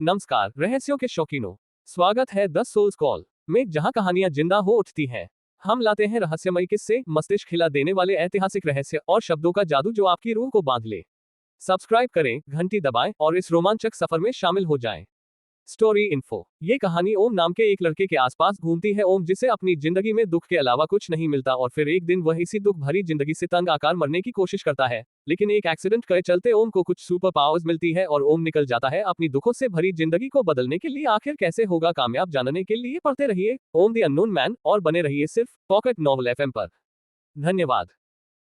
नमस्कार रहस्यों के शौकीनों, स्वागत है द सोल्स कॉल में, जहां कहानियां जिंदा हो उठती हैं। हम लाते हैं रहस्यमय किस्से, मस्तिष्क हिला देने वाले ऐतिहासिक रहस्य और शब्दों का जादू जो आपकी रूह को बांध ले। सब्सक्राइब करें, घंटी दबाएं और इस रोमांचक सफर में शामिल हो जाएं। Story info. ये कहानी ओम नाम के एक लड़के के आसपास घूमती है। ओम, जिसे अपनी जिंदगी में दुख के अलावा कुछ नहीं मिलता, और फिर एक दिन वह इसी दुख भरी जिंदगी से तंग आकर मरने की कोशिश करता है। लेकिन एक एक्सीडेंट के चलते ओम को कुछ सुपर पावर्स मिलती है और ओम निकल जाता है अपनी दुखों से भरी जिंदगी को बदलने के लिए। आखिर कैसे होगा कामयाब, जानने के लिए पढ़ते रहिए ओम द अननोन मैन और बने रहिए सिर्फ पॉकेट नॉवल एफएम पर। धन्यवाद।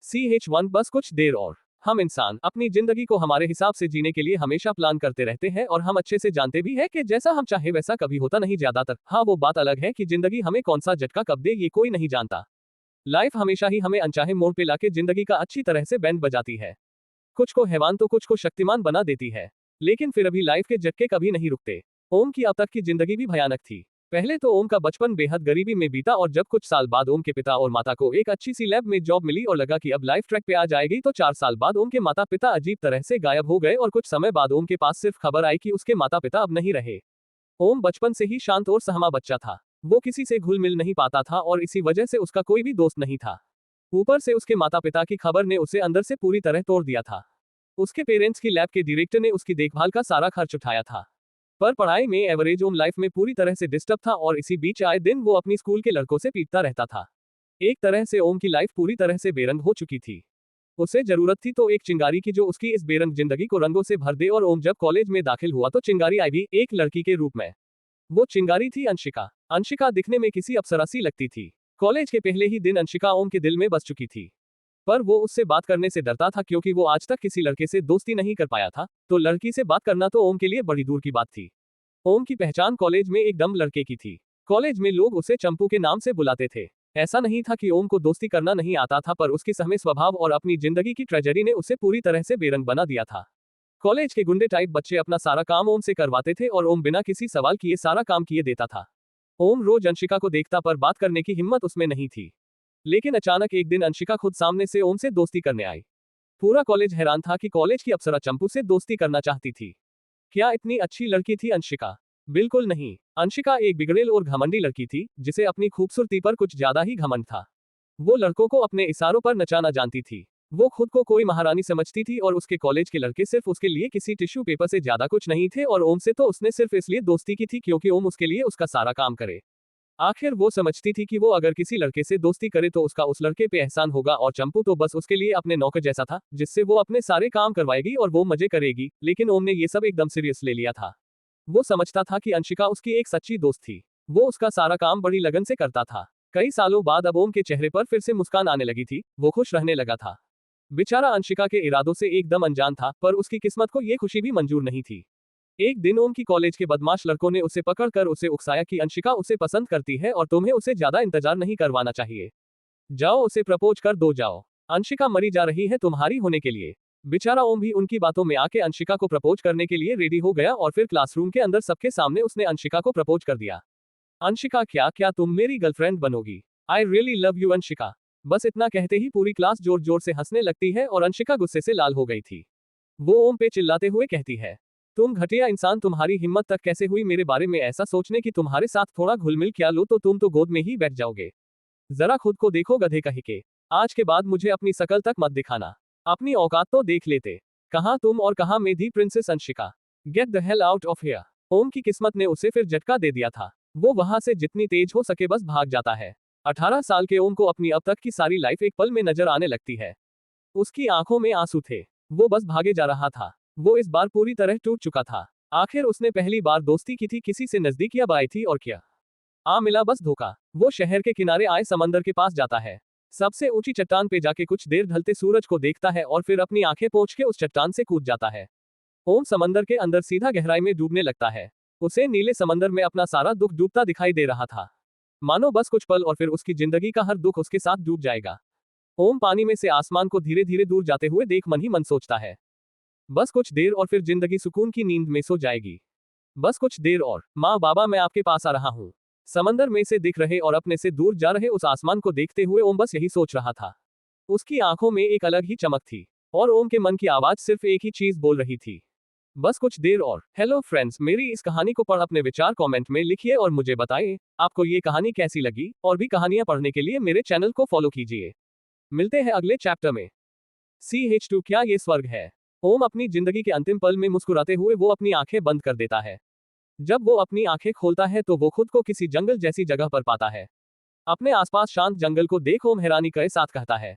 CH1 बस कुछ देर और। हम इंसान अपनी जिंदगी को हमारे हिसाब से जीने के लिए हमेशा प्लान करते रहते हैं, और हम अच्छे से जानते भी हैं कि जैसा हम चाहे वैसा कभी होता नहीं ज्यादातर। हाँ, वो बात अलग है कि जिंदगी हमें कौन सा झटका कब दे ये कोई नहीं जानता। लाइफ हमेशा ही हमें अनचाहे मोड़ पे लाके जिंदगी का अच्छी तरह से बैंड बजाती है। कुछ को हैवान तो कुछ को शक्तिमान बना देती है, लेकिन फिर अभी लाइफ के झटके कभी नहीं रुकते। ओम की अब तक की जिंदगी भी भयानक थी। पहले तो ओम का बचपन बेहद गरीबी में बीता, और जब कुछ साल बाद ओम के पिता और माता को एक अच्छी सी लैब में जॉब मिली और लगा कि अब लाइफ ट्रैक पे आ जाएगी, तो 4 साल बाद ओम के माता पिता अजीब तरह से गायब हो गए, और कुछ समय बाद ओम के पास सिर्फ खबर आई कि उसके माता पिता अब नहीं रहे। ओम बचपन से ही शांत और सहमा बच्चा था। वो किसी से घुल मिल नहीं पाता था और इसी वजह से उसका कोई भी दोस्त नहीं था। ऊपर से उसके माता पिता की खबर ने उसे अंदर से पूरी तरह तोड़ दिया था। उसके पेरेंट्स की लैब के डायरेक्टर ने उसकी देखभाल का सारा खर्च उठाया था, पर पढ़ाई में एवरेज। ओम लाइफ में पूरी तरह से डिस्टर्ब था, और इसी बीच आए दिन वो अपनी स्कूल के लड़कों से पीटता रहता था। एक तरह से ओम की लाइफ पूरी तरह से बेरंग हो चुकी थी। उसे जरूरत थी तो एक चिंगारी की जो उसकी इस बेरंग जिंदगी को रंगों से भर दे, और ओम जब कॉलेज में दाखिल हुआ तो चिंगारी आई भी एक लड़की के रूप में। वो चिंगारी थी अंशिका। अंशिका दिखने में किसी अप्सरा सी लगती थी। कॉलेज के पहले ही दिन अंशिका ओम के दिल में बस चुकी थी, पर वो उससे बात करने से डरता था क्योंकि वो आज तक किसी लड़के से दोस्ती नहीं कर पाया था, तो लड़की से बात करना तो ओम के लिए बड़ी दूर की बात थी। ओम की पहचान कॉलेज में एक डम लड़के की थी। कॉलेज में लोग उसे चंपू के नाम से बुलाते थे। ऐसा नहीं था कि ओम को दोस्ती करना नहीं आता था, पर उसकी सहमे स्वभाव और अपनी जिंदगी की ट्रेजेडी ने उसे पूरी तरह से बेरंग बना दिया था। कॉलेज के गुंडे टाइप बच्चे अपना सारा काम ओम से करवाते थे, और ओम बिना किसी सवाल किए सारा काम किए देता था। ओम रोज अंशिका को देखता, पर बात करने की हिम्मत उसमें नहीं थी। लेकिन अचानक एक दिन अंशिका खुद सामने से ओम से दोस्ती करने आई। पूरा कॉलेज हैरान था कि कॉलेज की अप्सरा चंपू से दोस्ती करना चाहती थी। क्या इतनी अच्छी लड़की थी अंशिका? बिल्कुल नहीं। अंशिका एक बिगड़ेल और घमंडी लड़की थी, जिसे अपनी खूबसूरती पर कुछ ज्यादा ही घमंड था। वो लड़कों को अपने इशारों पर नचाना जानती थी। वो खुद को कोई महारानी समझती थी, और उसके कॉलेज के लड़के सिर्फ उसके लिए किसी टिश्यू पेपर से ज्यादा कुछ नहीं थे, और ओम से तो उसने सिर्फ इसलिए दोस्ती की थी क्योंकि ओम उसके लिए उसका सारा काम करे। आखिर वो समझती थी कि वो अगर किसी लड़के से दोस्ती करे तो उसका उस लड़के पे एहसान होगा, और चंपू तो बस उसके लिए अपने नौकर जैसा था, जिससे वो अपने सारे काम करवाएगी और वो मजे करेगी। लेकिन ओम ने ये सब एकदम सीरियस ले लिया था। वो समझता था कि अंशिका उसकी एक सच्ची दोस्त थी। वो उसका सारा काम बड़ी लगन से करता था। कई सालों बाद अब ओम के चेहरे पर फिर से मुस्कान आने लगी थी। वो खुश रहने लगा था। बेचारा अंशिका के इरादों से एकदम अनजान था, पर उसकी किस्मत को ये खुशी भी मंजूर नहीं थी। एक दिन ओम की कॉलेज के बदमाश लड़कों ने उसे पकड़कर उसे उकसाया कि अंशिका उसे पसंद करती है और तुम्हें उसे ज्यादा इंतजार नहीं करवाना चाहिए। जाओ उसे प्रपोज कर दो जाओ। अंशिका मरी जा रही है तुम्हारी होने के लिए। बेचारा ओम भी उनकी बातों में आके अंशिका को प्रपोज करने के लिए रेडी हो गया, और फिर क्लासरूम के अंदर सबके सामने उसने अंशिका को प्रपोज कर दिया। अंशिका, क्या क्या तुम मेरी गर्लफ्रेंड बनोगी? I really love you Anshika. बस इतना कहते ही पूरी क्लास जोर जोर से हंसने लगती है, और अंशिका गुस्से से लाल हो गई थी। वो ओम पे चिल्लाते हुए कहती है, तुम घटिया इंसान, तुम्हारी हिम्मत तक कैसे हुई मेरे बारे में ऐसा सोचने की? तुम्हारे साथ थोड़ा घुल मिल किया लो तो तुम तो गोद में ही बैठ जाओगे। जरा खुद को देखो गधे कहीं के। आज के बाद मुझे अपनी शकल तक मत दिखाना। अपनी औकात तो देख लेते। कहाँ तुम और कहाँ मैं the princess Anshika. Get the hell out of here. Om की किस्मत ने उसे फिर झटका दे दिया था। वो वहां से जितनी तेज हो सके बस भाग जाता है। 18 साल के ओम को अपनी अब तक की सारी लाइफ एक पल में नजर आने लगती है। उसकी आंखों में आंसू थे। वो बस भागे जा रहा था। वो इस बार पूरी तरह टूट चुका था। आखिर उसने पहली बार दोस्ती की थी किसी से, नजदीक या बाई थी, और क्या मिला? बस धोखा। वो शहर के किनारे आए समंदर के पास जाता है। सबसे ऊंची चट्टान पे जाके कुछ देर ढलते सूरज को देखता है, और फिर अपनी आंखें पोंछ के उस चट्टान से कूद जाता है। ओम समंदर के अंदर सीधा गहराई में डूबने लगता है। उसे नीले समंदर में अपना सारा दुख डूबता दिखाई दे रहा था। मानो बस कुछ पल और फिर उसकी जिंदगी का हर दुख उसके साथ डूब जाएगा। ओम पानी में से आसमान को धीरे धीरे दूर जाते हुए देख मन ही मन सोचता है, बस कुछ देर और फिर जिंदगी सुकून की नींद में सो जाएगी। बस कुछ देर और। माँ बाबा, मैं आपके पास आ रहा हूँ। समंदर में से दिख रहे और अपने से दूर जा रहे उस आसमान को देखते हुए ओम बस यही सोच रहा था। उसकी आंखों में एक अलग ही चमक थी, और ओम के मन की आवाज सिर्फ एक ही चीज बोल रही थी, बस कुछ देर और। हेलो फ्रेंड्स, मेरी इस कहानी को पढ़ अपने विचार कमेंट में लिखिए और मुझे बताइए आपको ये कहानी कैसी लगी। और भी कहानियां पढ़ने के लिए मेरे चैनल को फॉलो कीजिए। मिलते हैं अगले चैप्टर में। CH2 क्या ये स्वर्ग है? ओम अपनी जिंदगी के अंतिम पल में मुस्कुराते हुए वो अपनी आंखें बंद कर देता है। जब वो अपनी आंखें खोलता है तो वो खुद को किसी जंगल जैसी जगह पर पाता है। अपने आसपास शांत जंगल को देख ओम हैरानी के साथ कहता है,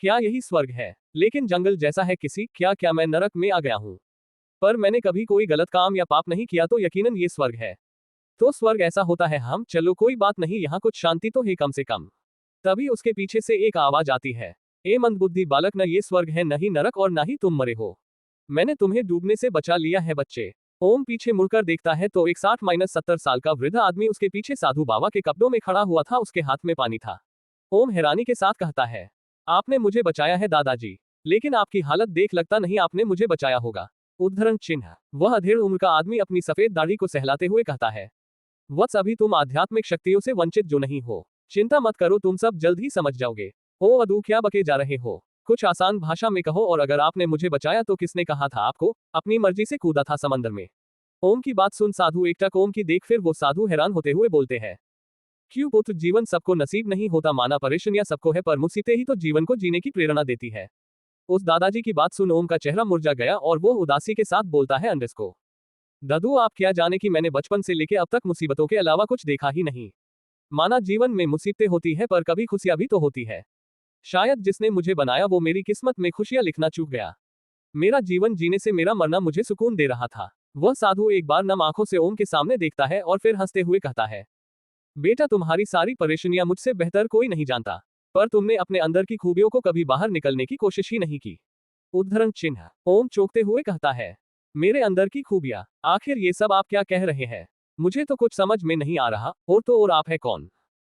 क्या यही स्वर्ग है? लेकिन जंगल जैसा है किसी, क्या मैं नरक में आ गया हूँ? पर मैंने कभी कोई गलत काम या पाप नहीं किया तो यकीनन ये स्वर्ग है। तो स्वर्ग ऐसा होता है हम, चलो कोई बात नहीं, यहाँ कुछ शांति तो है कम से कम। तभी उसके पीछे से एक आवाज आती है, ए मंदबुद्धि बालक, न ये स्वर्ग है न ही नरक और न ही तुम मरे हो। मैंने तुम्हें डूबने से बचा लिया है बच्चे। ओम पीछे मुड़कर देखता है तो एक 60-70 साल का वृद्ध आदमी उसके पीछे साधु बाबा के कपड़ों में खड़ा हुआ था, उसके हाथ में पानी था। ओम हैरानी के साथ कहता है, आपने मुझे बचाया है दादाजी, लेकिन आपकी हालत देख लगता नहीं आपने मुझे बचाया होगा। उद्धरण चिन्ह। वह अधेड़ उम्र का आदमी अपनी सफेद दाढ़ी को सहलाते हुए कहता है, वत्स, अभी तुम आध्यात्मिक शक्तियों से वंचित जो नहीं हो। चिंता मत करो, तुम सब जल्द ही समझ जाओगे। ओ अदू, क्या बके जा रहे हो? कुछ आसान भाषा में कहो, और अगर आपने मुझे बचाया तो किसने कहा था आपको? अपनी मर्जी से कूदा था समंदर में। ओम की बात सुन साधु एकटक ओम की देख, फिर वो साधु हैरान होते हुए बोलते हैं, क्यों पुत्र, जीवन सबको नसीब नहीं होता, माना परेशानियां सबको है, पर मुसीबतें ही तो जीवन को जीने की प्रेरणा देती है। उस दादाजी की बात सुन ओम का चेहरा मुरझा गया और वो उदासी के साथ बोलता है, अंडस को दादू, आप क्या जाने कि मैंने बचपन से लेके अब तक मुसीबतों के अलावा कुछ देखा ही नहीं। माना जीवन में मुसीबतें होती है पर कभी खुशियां भी तो होती है। शायद जिसने मुझे बनाया वो मेरी किस्मत में खुशियां लिखना चूक गया। मेरा जीवन जीने से मेरा मरना मुझे सुकून दे रहा था। वह साधु एक बार नम आंखों से ओम के सामने देखता है और फिर हंसते हुए कहता है, बेटा, तुम्हारी सारी परेशानियां मुझसे बेहतर कोई नहीं जानता, पर तुमने अपने अंदर की खूबियों को कभी बाहर निकलने की कोशिश ही नहीं की। उद्धरण चिन्ह। ओम चौंकते हुए कहता है, मेरे अंदर की खूबियां? आखिर ये सब आप क्या कह रहे हैं? मुझे तो कुछ समझ में नहीं आ रहा। और तो और आप है कौन?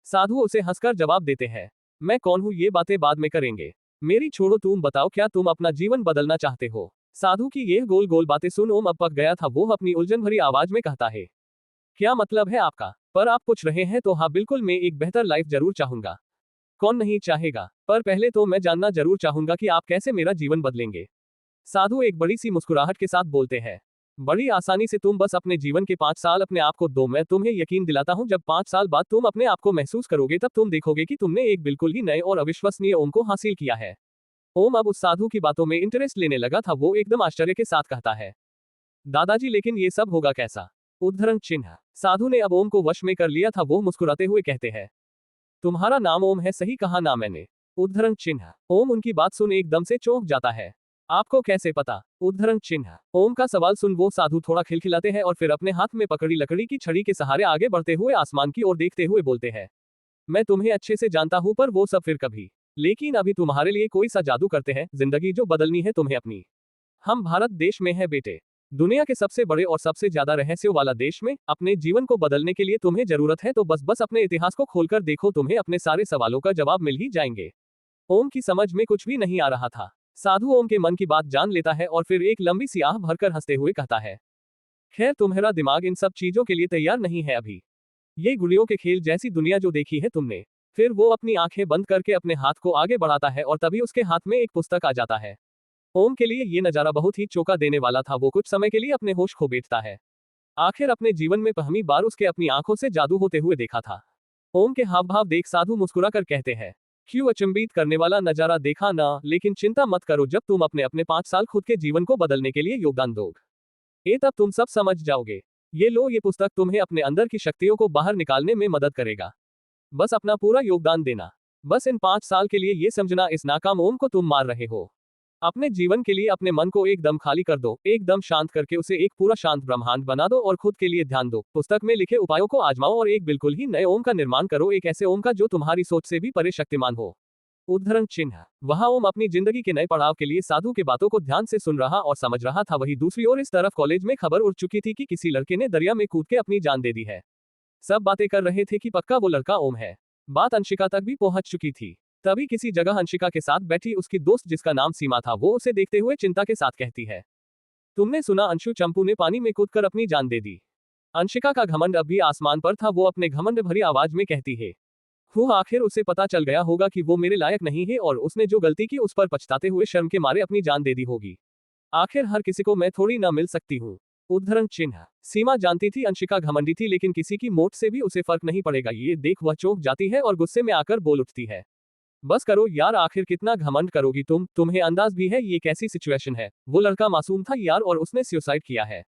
साधु उसे हंसकर जवाब देते हैं, मैं कौन हूं ये बातें बाद में करेंगे, मेरी छोड़ो, तुम बताओ क्या तुम अपना जीवन बदलना चाहते हो? साधु की यह गोल गोल बातें सुन ओम अब पक गया था। वो अपनी उलझन भरी आवाज में कहता है, क्या मतलब है आपका? पर आप पूछ रहे हैं तो हाँ बिल्कुल, मैं एक बेहतर लाइफ जरूर चाहूंगा। कौन नहीं चाहेगा? पर पहले तो मैं जानना जरूर चाहूंगा कि आप कैसे मेरा जीवन बदलेंगे। साधु एक बड़ी सी मुस्कुराहट के साथ बोलते हैं, बड़ी आसानी से, तुम बस अपने जीवन के 5 साल अपने आप को दो। मैं तुम्हें यकीन दिलाता हूं, जब 5 साल बाद तुम अपने आप को महसूस करोगे तब तुम देखोगे कि तुमने एक बिल्कुल ही नए और अविश्वसनीय ओम को हासिल किया है। ओम अब उस साधु की बातों में इंटरेस्ट लेने लगा था। वो एकदम आश्चर्य के साथ कहता है, दादाजी, लेकिन ये सब होगा कैसा? उद्धरण चिन्ह। साधु ने अब ओम को वश में कर लिया था। वो मुस्कुराते हुए कहते हैं, तुम्हारा नाम ओम है, सही कहा ना मैंने? उद्धरण चिन्ह। ओम उनकी बात सुन एकदम से चौंक जाता है, आपको कैसे पता? उद्धरण चिन्ह। ओम का सवाल सुन वो साधु थोड़ा खिलखिलाते हैं और फिर अपने हाथ में पकड़ी लकड़ी की छड़ी के सहारे आगे बढ़ते हुए आसमान की ओर देखते हुए बोलते हैं, मैं तुम्हें अच्छे से जानता हूं, पर वो सब फिर कभी। लेकिन अभी तुम्हारे लिए कोई सा जादू करते हैं, जिंदगी जो बदलनी है तुम्हें अपनी। हम भारत देश में है बेटे, दुनिया के सबसे बड़े और सबसे ज्यादा रहस्यों वाला देश में। अपने जीवन को बदलने के लिए तुम्हें जरूरत है तो बस अपने इतिहास को खोलकर देखो, तुम्हें अपने सारे सवालों का जवाब मिल ही जाएंगे। ओम की समझ में कुछ भी नहीं आ रहा था। साधु ओम के मन की बात जान लेता है और फिर एक लंबी सी आह भरकर हंसते हुए कहता है, खैर तुम्हारा दिमाग इन सब चीजों के लिए तैयार नहीं है अभी। ये गुड़ियों के खेल जैसी दुनिया जो देखी है तुमने। फिर वो अपनी आंखें बंद करके अपने हाथ को आगे बढ़ाता है और तभी उसके हाथ में एक पुस्तक आ जाता है। ओम के लिए ये नजारा बहुत ही चौंका देने वाला था। वो कुछ समय के लिए अपने होश खो बैठता है। आखिर अपने जीवन में पहली बार उसके अपनी आंखों से जादू होते हुए देखा था। ओम के हाव भाव देख साधु मुस्कुरा कर कहते हैं, क्यों अचंभित करने वाला नजारा देखा ना? लेकिन चिंता मत करो, जब तुम अपने अपने 5 साल खुद के जीवन को बदलने के लिए योगदान दोगे तब तुम सब समझ जाओगे। ये लो, ये पुस्तक तुम्हें अपने अंदर की शक्तियों को बाहर निकालने में मदद करेगा। बस अपना पूरा योगदान देना। बस इन 5 साल के लिए ये समझना, इस नाकाम ओम को तुम मार रहे हो। अपने जीवन के लिए अपने मन को एकदम खाली कर दो, एकदम शांत करके उसे एक पूरा शांत ब्रह्मांड बना दो और खुद के लिए ध्यान दो। पुस्तक में लिखे उपायों को आजमाओ और एक बिल्कुल ही नए ओम का निर्माण करो, एक ऐसे ओम का जो तुम्हारी सोच से भी परे शक्तिमान हो। उद्धरण चिन्ह। वहां ओम अपनी जिंदगी के नए पड़ाव के लिए साधु के बातों को ध्यान से सुन रहा और समझ रहा था। वहीं दूसरी ओर इस तरफ कॉलेज में खबर उड़ चुकी थी कि किसी लड़के ने दरिया में कूद के अपनी जान दे दी है। सब बातें कर रहे थे कि पक्का वो लड़का ओम है। बात अंशिका तक भी पहुंच चुकी थी। तभी किसी जगह अंशिका के साथ बैठी उसकी दोस्त जिसका नाम सीमा था, वो उसे देखते हुए चिंता के साथ कहती है, तुमने सुना अंशु चंपू ने पानी में कूदकर अपनी जान दे दी। अंशिका का घमंड अब भी आसमान पर था। वो अपने घमंड भरी आवाज में कहती है, आखिर उसे पता चल गया होगा कि वो मेरे लायक नहीं है और उसने जो गलती की उस पर पछताते हुए शर्म के मारे अपनी जान दे दी होगी। आखिर हर किसी को मैं थोड़ी ना मिल सकती हूँ। उद्धरण चिन्ह। सीमा जानती थी अंशिका घमंडी थी, लेकिन किसी की मोट से भी उसे फर्क नहीं पड़ेगा। ये देख वह चौंक जाती है और गुस्से में आकर बोल उठती है, बस करो यार, आखिर कितना घमंड करोगी तुम? तुम्हें अंदाज भी है ये कैसी सिचुएशन है? वो लड़का मासूम था यार, और उसने सुसाइड किया है।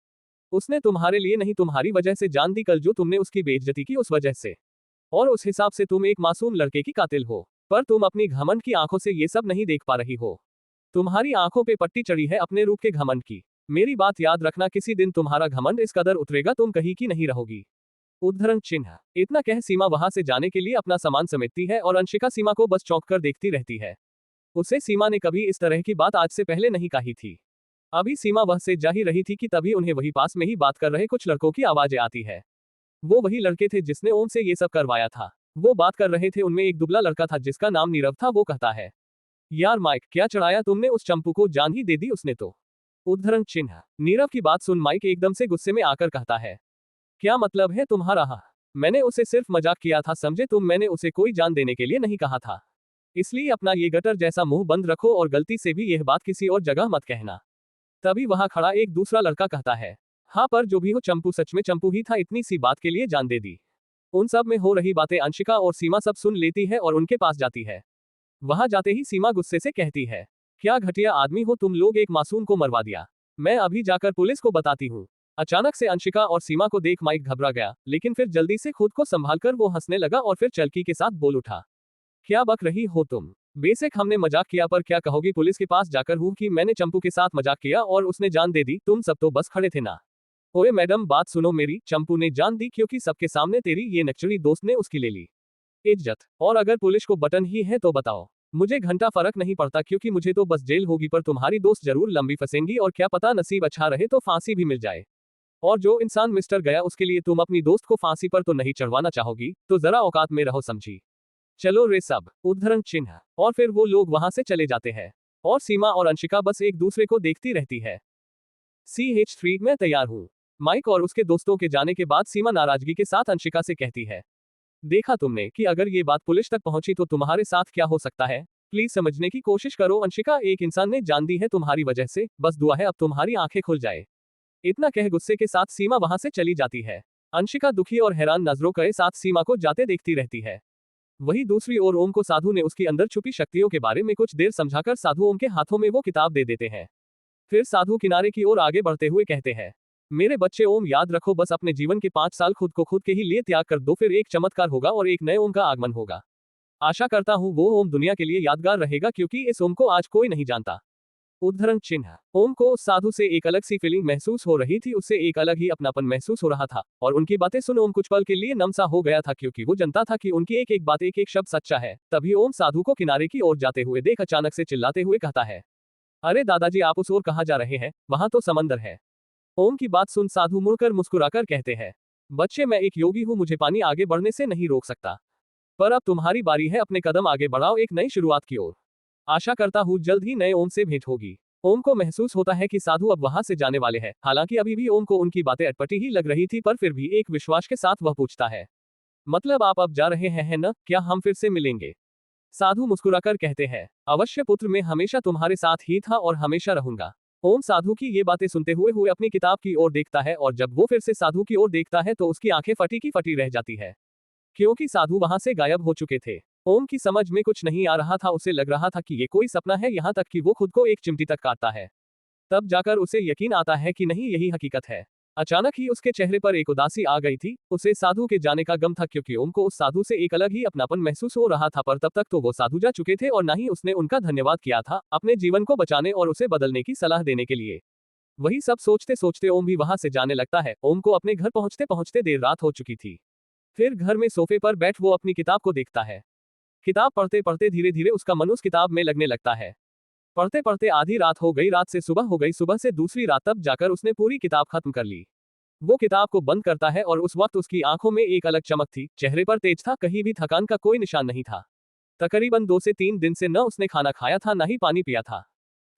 उसने तुम्हारे लिए नहीं, तुम्हारी वजह से जान दी कल जो तुमने उसकी बेइज्जती की उस वजह से। और उस हिसाब से तुम एक मासूम लड़के की कातिल हो। पर तुम अपनी घमंड की आंखों से ये सब नहीं देख पा रही हो। तुम्हारी आंखों पे पट्टी चढ़ी है अपने रूप के घमंड की। मेरी बात याद रखना, किसी दिन तुम्हारा घमंड इस कदर उतरेगा तुम कहीं की नहीं रहोगी। उद्धरण चिन्ह। इतना कह सीमा वहां से जाने के लिए अपना सामान समेटती है और अंशिका सीमा को बस चौंक कर देखती रहती है। उसे सीमा ने कभी इस तरह की बात आज से पहले नहीं कही थी। अभी सीमा वह से जा ही रही थी कि तभी उन्हें वही पास में ही बात कर रहे कुछ लड़कों की आवाजें आती है। वो वही लड़के थे जिसने ओम से ये सब करवाया था। वो बात कर रहे थे, उनमें एक दुबला लड़का था जिसका नाम नीरव था। वो कहता है, यार माइक, क्या चढ़ाया तुमने उस चंपू को, जान ही दे दी उसने तो। उद्धरण चिन्ह। नीरव की बात सुन माइक एकदम से गुस्से में आकर कहता है, क्या मतलब है तुम्हारा? मैंने उसे सिर्फ मजाक किया था, समझे तुम? मैंने उसे कोई जान देने के लिए नहीं कहा था। इसलिए अपना ये गटर जैसा मुंह बंद रखो और गलती से भी यह बात किसी और जगह मत कहना। तभी वहां खड़ा एक दूसरा लड़का कहता है, हाँ पर जो भी हो चंपू सच में चंपू ही था, इतनी सी बात के लिए जान दे दी। उन सब में हो रही बातें अंशिका और सीमा सब सुन लेती है और उनके पास जाती है। वहां जाते ही सीमा गुस्से से कहती है, क्या घटिया आदमी हो तुम लोग, एक मासूम को मरवा दिया। मैं अभी जाकर पुलिस को बताती हूँ। अचानक से अंशिका और सीमा को देख माइक घबरा गया, लेकिन फिर जल्दी से खुद को संभालकर वो हंसने लगा और फिर चलकी के साथ बोल उठा, क्या बक रही हो तुम? बेशक हमने मजाक किया, पर क्या कहोगी पुलिस के पास जाकर हूँ कि मैंने चंपू के साथ मजाक किया और उसने जान दे दी? तुम सब तो बस खड़े थे ना। ओए मैडम, बात सुनो मेरी, चंपू ने जान दी क्योंकि सबके सामने तेरी ये नक्चड़ी दोस्त ने उसकी ले ली इज्जत। और अगर पुलिस को बटन ही है तो बताओ, मुझे घंटा फर्क नहीं पड़ता, क्योंकि मुझे तो बस जेल होगी, पर तुम्हारी दोस्त जरूर लंबी फंसेंगी और क्या पता नसीब अच्छा रहे तो फांसी भी मिल जाए। और जो इंसान मिस्टर गया उसके लिए तुम अपनी दोस्त को फांसी पर तो नहीं चढ़वाना चाहोगी, तो जरा औकात में रहो, समझी? चलो रे सब। उद्धरण चिन्ह। और फिर वो लोग वहां से चले जाते हैं और सीमा और अंशिका बस एक दूसरे को देखती रहती है। CH3 मैं तैयार हूँ। माइक और उसके दोस्तों के जाने के बाद सीमा नाराजगी के साथ अंशिका से कहती है, देखा तुमने कि अगर ये बात पुलिस तक पहुंची तो तुम्हारे साथ क्या हो सकता है? प्लीज समझने की कोशिश करो अंशिका, एक इंसान ने जान दी है तुम्हारी वजह से, बस दुआ है अब तुम्हारी आंखें खुल जाए। इतना कह गुस्से के साथ सीमा वहां से चली जाती है। अंशिका दुखी और हैरान नजरों के साथ सीमा को जाते देखती रहती है। वहीं दूसरी ओर ओम को साधु ने उसकी अंदर छुपी शक्तियों के बारे में कुछ देर समझाकर साधु ओम के हाथों में वो किताब दे देते हैं। फिर साधु किनारे की ओर आगे बढ़ते हुए कहते हैं, मेरे बच्चे ओम, याद रखो बस अपने जीवन के 5 साल खुद को खुद के ही लिए त्याग कर दो, फिर एक चमत्कार होगा और एक नए ओम का आगमन होगा। आशा करता हूँ वो ओम दुनिया के लिए यादगार रहेगा, क्योंकि इस ओम को आज कोई नहीं जानता। उद्धरण चिन्ह। ओम को उस साधु से एक अलग सी फीलिंग महसूस हो रही थी, उससे एक अलग ही अपनापन महसूस हो रहा था और उनकी बातें सुन ओम कुछ पल के लिए नम सा हो गया था, क्योंकि वो जानता था कि उनकी एक एक बात, एक एक शब्द सच्चा है। तभी ओम साधु को किनारे की ओर जाते हुए देख अचानक से चिल्लाते हुए कहता है, अरे दादाजी, आप उस ओर कहाँ जा रहे हैं? वहां तो समंदर है। ओम की बात सुन साधु मुड़कर मुस्कुराकर कहते हैं, बच्चे मैं एक योगी हूँ, मुझे पानी आगे बढ़ने से नहीं रोक सकता। पर अब तुम्हारी बारी है, अपने कदम आगे बढ़ाओ एक नई शुरुआत की ओर। आशा करता हूँ जल्द ही नए ओम से भेंट होगी। ओम को महसूस होता है कि साधु अब वहां से जाने वाले हैं। हालांकि अभी भी ओम को उनकी बातें अटपटी ही लग रही थी, पर फिर भी एक विश्वास के साथ वह पूछता है, मतलब आप अब जा रहे हैं है ना? क्या हम फिर से मिलेंगे? साधु मुस्कुराकर कहते हैं, अवश्य पुत्र, मैं हमेशा तुम्हारे साथ ही था और हमेशा रहूंगा। ओम साधु की ये बातें सुनते हुए अपनी किताब की ओर देखता है और जब वो फिर से साधु की ओर देखता है तो उसकी आंखें फटी की फटी रह जाती है, क्योंकि साधु वहां से गायब हो चुके थे। ओम की समझ में कुछ नहीं आ रहा था, उसे लग रहा था कि ये कोई सपना है, यहाँ तक कि वो खुद को एक चिमटी तक काटता है। तब जाकर उसे यकीन आता है कि नहीं, यही हकीकत है। अचानक ही उसके चेहरे पर एक उदासी आ गई थी। उसे साधु के जाने का गम था, क्योंकि ओम को उस साधु से एक अलग ही अपनापन महसूस हो रहा था, पर तब तक तो वो साधु जा चुके थे और ना ही उसने उनका धन्यवाद किया था अपने जीवन को बचाने और उसे बदलने की सलाह देने के लिए। वही सब सोचते सोचते ओम भी वहां से जाने लगता है। ओम को अपने घर पहुंचते पहुंचते देर रात हो चुकी थी। फिर घर में सोफे पर बैठ वो अपनी किताब को देखता है। किताब पढ़ते पढ़ते धीरे धीरे उसका मन उस किताब में लगने लगता है। पढ़ते पढ़ते आधी रात हो गई, रात से सुबह हो गई, सुबह से दूसरी रात, तब जाकर उसने पूरी किताब खत्म कर ली। वो किताब को बंद करता है और उस वक्त उसकी आंखों में एक अलग चमक थी, चेहरे पर तेज था, कहीं भी थकान का कोई निशान नहीं था। तकरीबन 2 से 3 दिन से न उसने खाना खाया था, न ही पानी पिया था।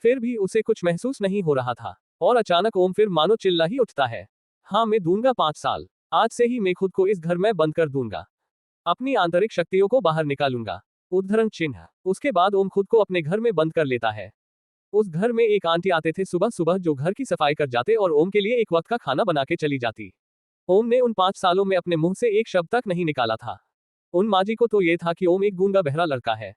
फिर भी उसे कुछ महसूस नहीं हो रहा था और अचानक ओम फिर मानो चिल्ला ही उठता है, हाँ मैं दूंगा 5 साल। आज से ही मैं खुद को इस घर में बंद कर दूंगा, अपनी आंतरिक शक्तियों को बाहर निकालूंगा। उद्धरण चिन्ह। उसके बाद ओम खुद को अपने घर में बंद कर लेता है। उस घर में एक आंटी आते थे सुबह सुबह, जो घर की सफाई कर जाते और ओम के लिए एक वक्त का खाना बना के चली जाती। ओम ने उन 5 सालों में अपने मुंह से एक शब्द तक नहीं निकाला था। उन माँ जी को तो ये था कि ओम एक गूंगा बहरा लड़का है।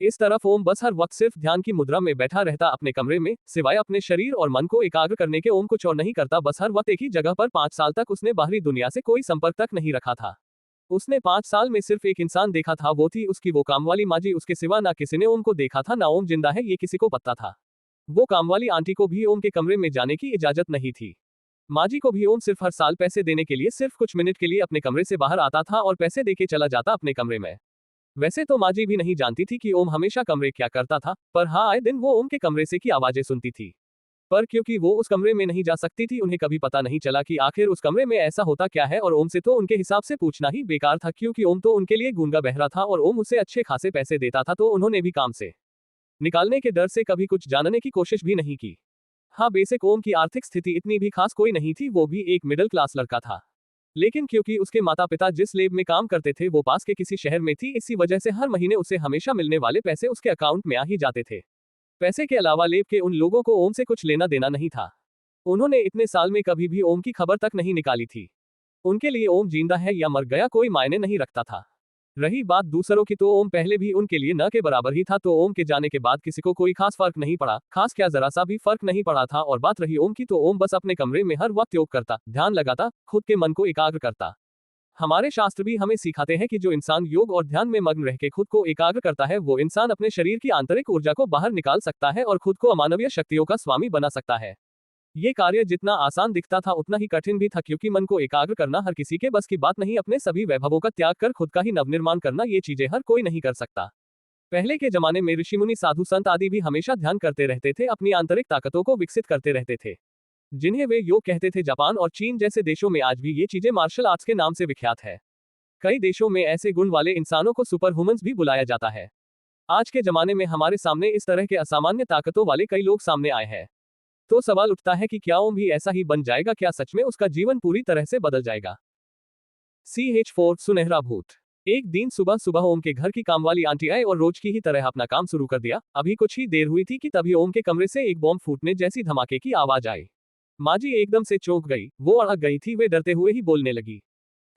इस तरफ ओम बस हर वक्त सिर्फ ध्यान की मुद्रा में बैठा रहता अपने कमरे में, सिवाय अपने शरीर और मन को एकाग्र करने के ओम कुछ और नहीं करता। बस हर वक्त एक ही जगह पर 5 साल तक उसने बाहरी दुनिया से कोई संपर्क तक नहीं रखा था। उसने 5 साल में सिर्फ एक इंसान देखा था, वो थी उसकी वो कामवाली माँ जी। उसके सिवा ना किसी ने ओम को देखा था, ना ओम जिंदा है ये किसी को पता था। वो कामवाली आंटी को भी ओम के कमरे में जाने की इजाजत नहीं थी। माँ जी को भी ओम सिर्फ हर साल पैसे देने के लिए सिर्फ कुछ मिनट के लिए अपने कमरे से बाहर आता था और पैसे देके चला जाता अपने कमरे में। वैसे तो माँ जी भी नहीं जानती थी कि ओम हमेशा कमरे क्या करता था, पर हाँ, आए दिन वो ओम के कमरे से की आवाजें सुनती थी। पर क्योंकि वो उस कमरे में नहीं जा सकती थी, उन्हें कभी पता नहीं चला कि आखिर उस कमरे में ऐसा होता क्या है। और ओम से तो उनके हिसाब से पूछना ही बेकार था, क्योंकि ओम तो उनके लिए गूंगा बहरा था और ओम उसे अच्छे खासे पैसे देता था, तो उन्होंने भी काम से निकालने के डर से कभी कुछ जानने की कोशिश भी नहीं की। हाँ, बेसिक ओम की आर्थिक स्थिति इतनी भी खास कोई नहीं थी, वो भी एक मिडिल क्लास लड़का था। लेकिन क्योंकि उसके माता पिता जिस लेब में काम करते थे वो पास के किसी शहर में थी, इसी वजह से हर महीने उसे हमेशा मिलने वाले पैसे उसके अकाउंट में आ ही जाते थे। पैसे के अलावा लेब के उन लोगों को ओम से कुछ लेना देना नहीं था। उन्होंने इतने साल में कभी भी ओम की खबर तक नहीं निकाली थी। उनके लिए ओम जिंदा है या मर गया कोई मायने नहीं रखता था। रही बात दूसरों की, तो ओम पहले भी उनके लिए न के बराबर ही था, तो ओम के जाने के बाद किसी को कोई खास फर्क नहीं पड़ा, खास क्या जरा सा भी फर्क नहीं पड़ा था। और बात रही ओम की, तो ओम बस अपने कमरे में हर वक्त योग करता, ध्यान लगाता, खुद के मन को एकाग्र करता। हमारे शास्त्र भी हमें सिखाते हैं कि जो इंसान योग और ध्यान में मग्न रह के खुद को एकाग्र करता है, वो इंसान अपने शरीर की आंतरिक ऊर्जा को बाहर निकाल सकता है और खुद को अमानवीय शक्तियों का स्वामी बना सकता है। ये कार्य जितना आसान दिखता था उतना ही कठिन भी था, क्योंकि मन को एकाग्र करना हर किसी के बस की बात नहीं। अपने सभी वैभवों का त्याग कर खुद का ही नवनिर्माण करना, ये चीजें हर कोई नहीं कर सकता। पहले के जमाने में ऋषि मुनि साधु संत आदि भी हमेशा ध्यान करते रहते थे, अपनी आंतरिक ताकतों को विकसित करते रहते थे, जिन्हें वे योग कहते थे। जापान और चीन जैसे देशों में आज भी ये चीजें मार्शल आर्ट्स के नाम से विख्यात है। कई देशों में ऐसे गुण वाले इंसानों को सुपर ह्यूमंस भी बुलाया जाता है। आज के जमाने में हमारे सामने इस तरह के असामान्य ताकतों वाले कई लोग सामने आए हैं। तो सवाल उठता है कि क्या ओम भी ऐसा ही बन जाएगा? क्या सच में उसका जीवन पूरी तरह से बदल जाएगा? CH4 सुनहरा भूत। एक दिन सुबह सुबह ओम के घर की कामवाली आंटी आए और रोज की ही तरह अपना काम शुरू कर दिया। अभी कुछ ही देर हुई थी कि तभी ओम के कमरे से एक बॉम्ब फूटने जैसी धमाके की आवाज आई। माँ जी एकदम से चौंक गई, वो अड़क गई थी। वे डरते हुए ही बोलने लगी,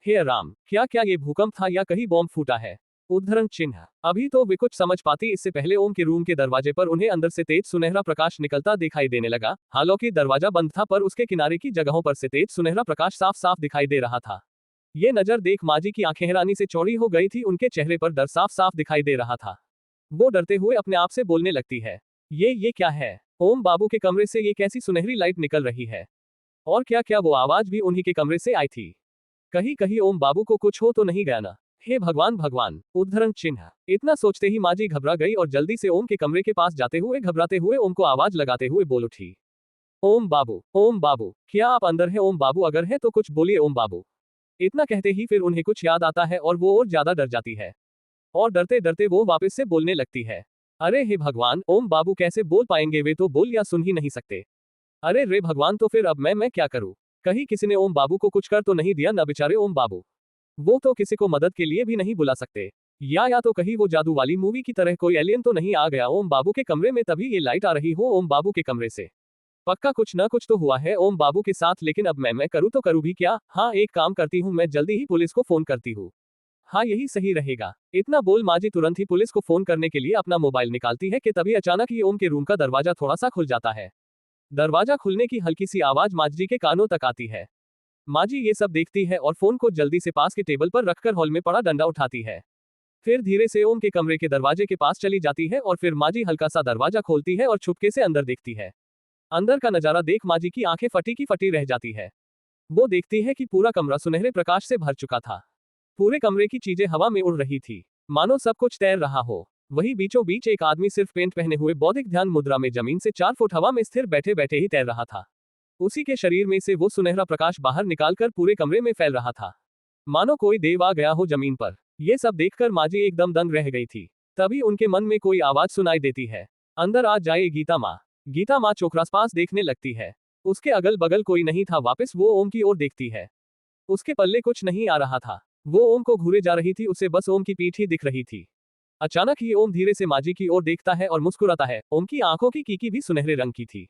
हे राम, क्या क्या ये भूकंप था या कहीं बॉम्ब फूटा है? उद्धरण चिन्ह। अभी तो वे कुछ समझ पाती, इससे पहले ओम के रूम के दरवाजे पर उन्हें अंदर से तेज सुनहरा प्रकाश निकलता दिखाई देने लगा। हालांकि दरवाजा बंद था, पर उसके किनारे की जगहों पर से तेज सुनहरा प्रकाश साफ साफ दिखाई दे रहा था। ये नजर देख माँ जी की आंखें हैरानी से चौड़ी हो गई थी, उनके चेहरे पर डर साफ साफ दिखाई दे रहा था। वो डरते हुए अपने आप से बोलने लगती है, ये क्या है? ओम बाबू के कमरे से ये कैसी सुनहरी लाइट निकल रही है? और क्या क्या वो आवाज भी उन्हीं के कमरे से आई थी? कहीं कहीं ओम बाबू को कुछ हो तो नहीं गया ना? हे भगवान भगवान! उद्धरण चिन्ह। इतना सोचते ही माँ जी घबरा गई और जल्दी से ओम के कमरे के पास जाते हुए घबराते हुए ओम को आवाज लगाते हुए बोल उठी, ओम बाबू, क्या आप अंदर हैं? ओम बाबू अगर है तो कुछ बोलिए ओम बाबू। इतना कहते ही फिर उन्हें कुछ याद आता है और वो और ज्यादा डर जाती है, और डरते डरते वो वापस से बोलने लगती है, अरे हे भगवान, ओम बाबू कैसे बोल पाएंगे? वे तो बोल या सुन ही नहीं सकते। अरे रे भगवान, तो फिर अब मैं क्या करूं? कहीं किसी ने ओम बाबू को कुछ कर तो नहीं दिया ना? बेचारे ओम बाबू, वो तो किसी को मदद के लिए भी नहीं बुला सकते। या तो कहीं वो जादू वाली मूवी की तरह कोई एलियन तो नहीं आ गया ओम बाबू के कमरे में, तभी ये लाइट आ रही हो ओम बाबू के कमरे से। पक्का कुछ ना कुछ तो हुआ है ओम बाबू के साथ, लेकिन अब मैं करूँ तो करूँ भी क्या? हाँ, एक काम करती हूँ, मैं जल्दी ही पुलिस को फोन करती हूँ। हाँ, यही सही रहेगा। इतना बोल माजी तुरंत ही पुलिस को फोन करने के लिए अपना मोबाइल निकालती है कि तभी अचानक ही ओम के रूम का दरवाजा थोड़ा सा खुल जाता है। दरवाजा खुलने की हल्की सी आवाज माजी के कानों तक आती है। माजी ये सब देखती है और फोन को जल्दी से पास के टेबल पर रखकर हॉल में पड़ा डंडा उठाती है। फिर धीरे से ओम के कमरे के दरवाजे के पास चली जाती है और फिर माजी हल्का सा दरवाजा खोलती है और छुपके से अंदर देखती है। अंदर का नजारा देख माजी की आंखें फटी की फटी रह जाती है। वो देखती है कि पूरा कमरा सुनहरे प्रकाश से भर चुका था। पूरे कमरे की चीजें हवा में उड़ रही थी, मानो सब कुछ तैर रहा हो। वही बीचों बीच एक आदमी सिर्फ पेंट पहने हुए बौद्धिक ध्यान मुद्रा में जमीन से 4 फुट हवा में स्थिर बैठे बैठे ही तैर रहा था। उसी के शरीर में से वो सुनहरा प्रकाश बाहर निकालकर पूरे कमरे में फैल रहा था, मानो कोई देव आ गया हो जमीन पर। ये सब देखकर माजी एकदम दंग रह गई थी। तभी उनके मन में कोई आवाज सुनाई देती है, अंदर आ जाए गीता माँ। गीता माँ चौखरास पास देखने लगती है। उसके अगल बगल कोई नहीं था। वापस वो ओम की ओर देखती है। उसके पल्ले कुछ नहीं आ रहा था। वो ओम को घूरे जा रही थी, उसे बस ओम की पीठ ही दिख रही थी। अचानक ही ओम धीरे से माजी की ओर देखता है और मुस्कुराता है। ओम की आंखों की कीकी भी सुनहरे रंग की थी।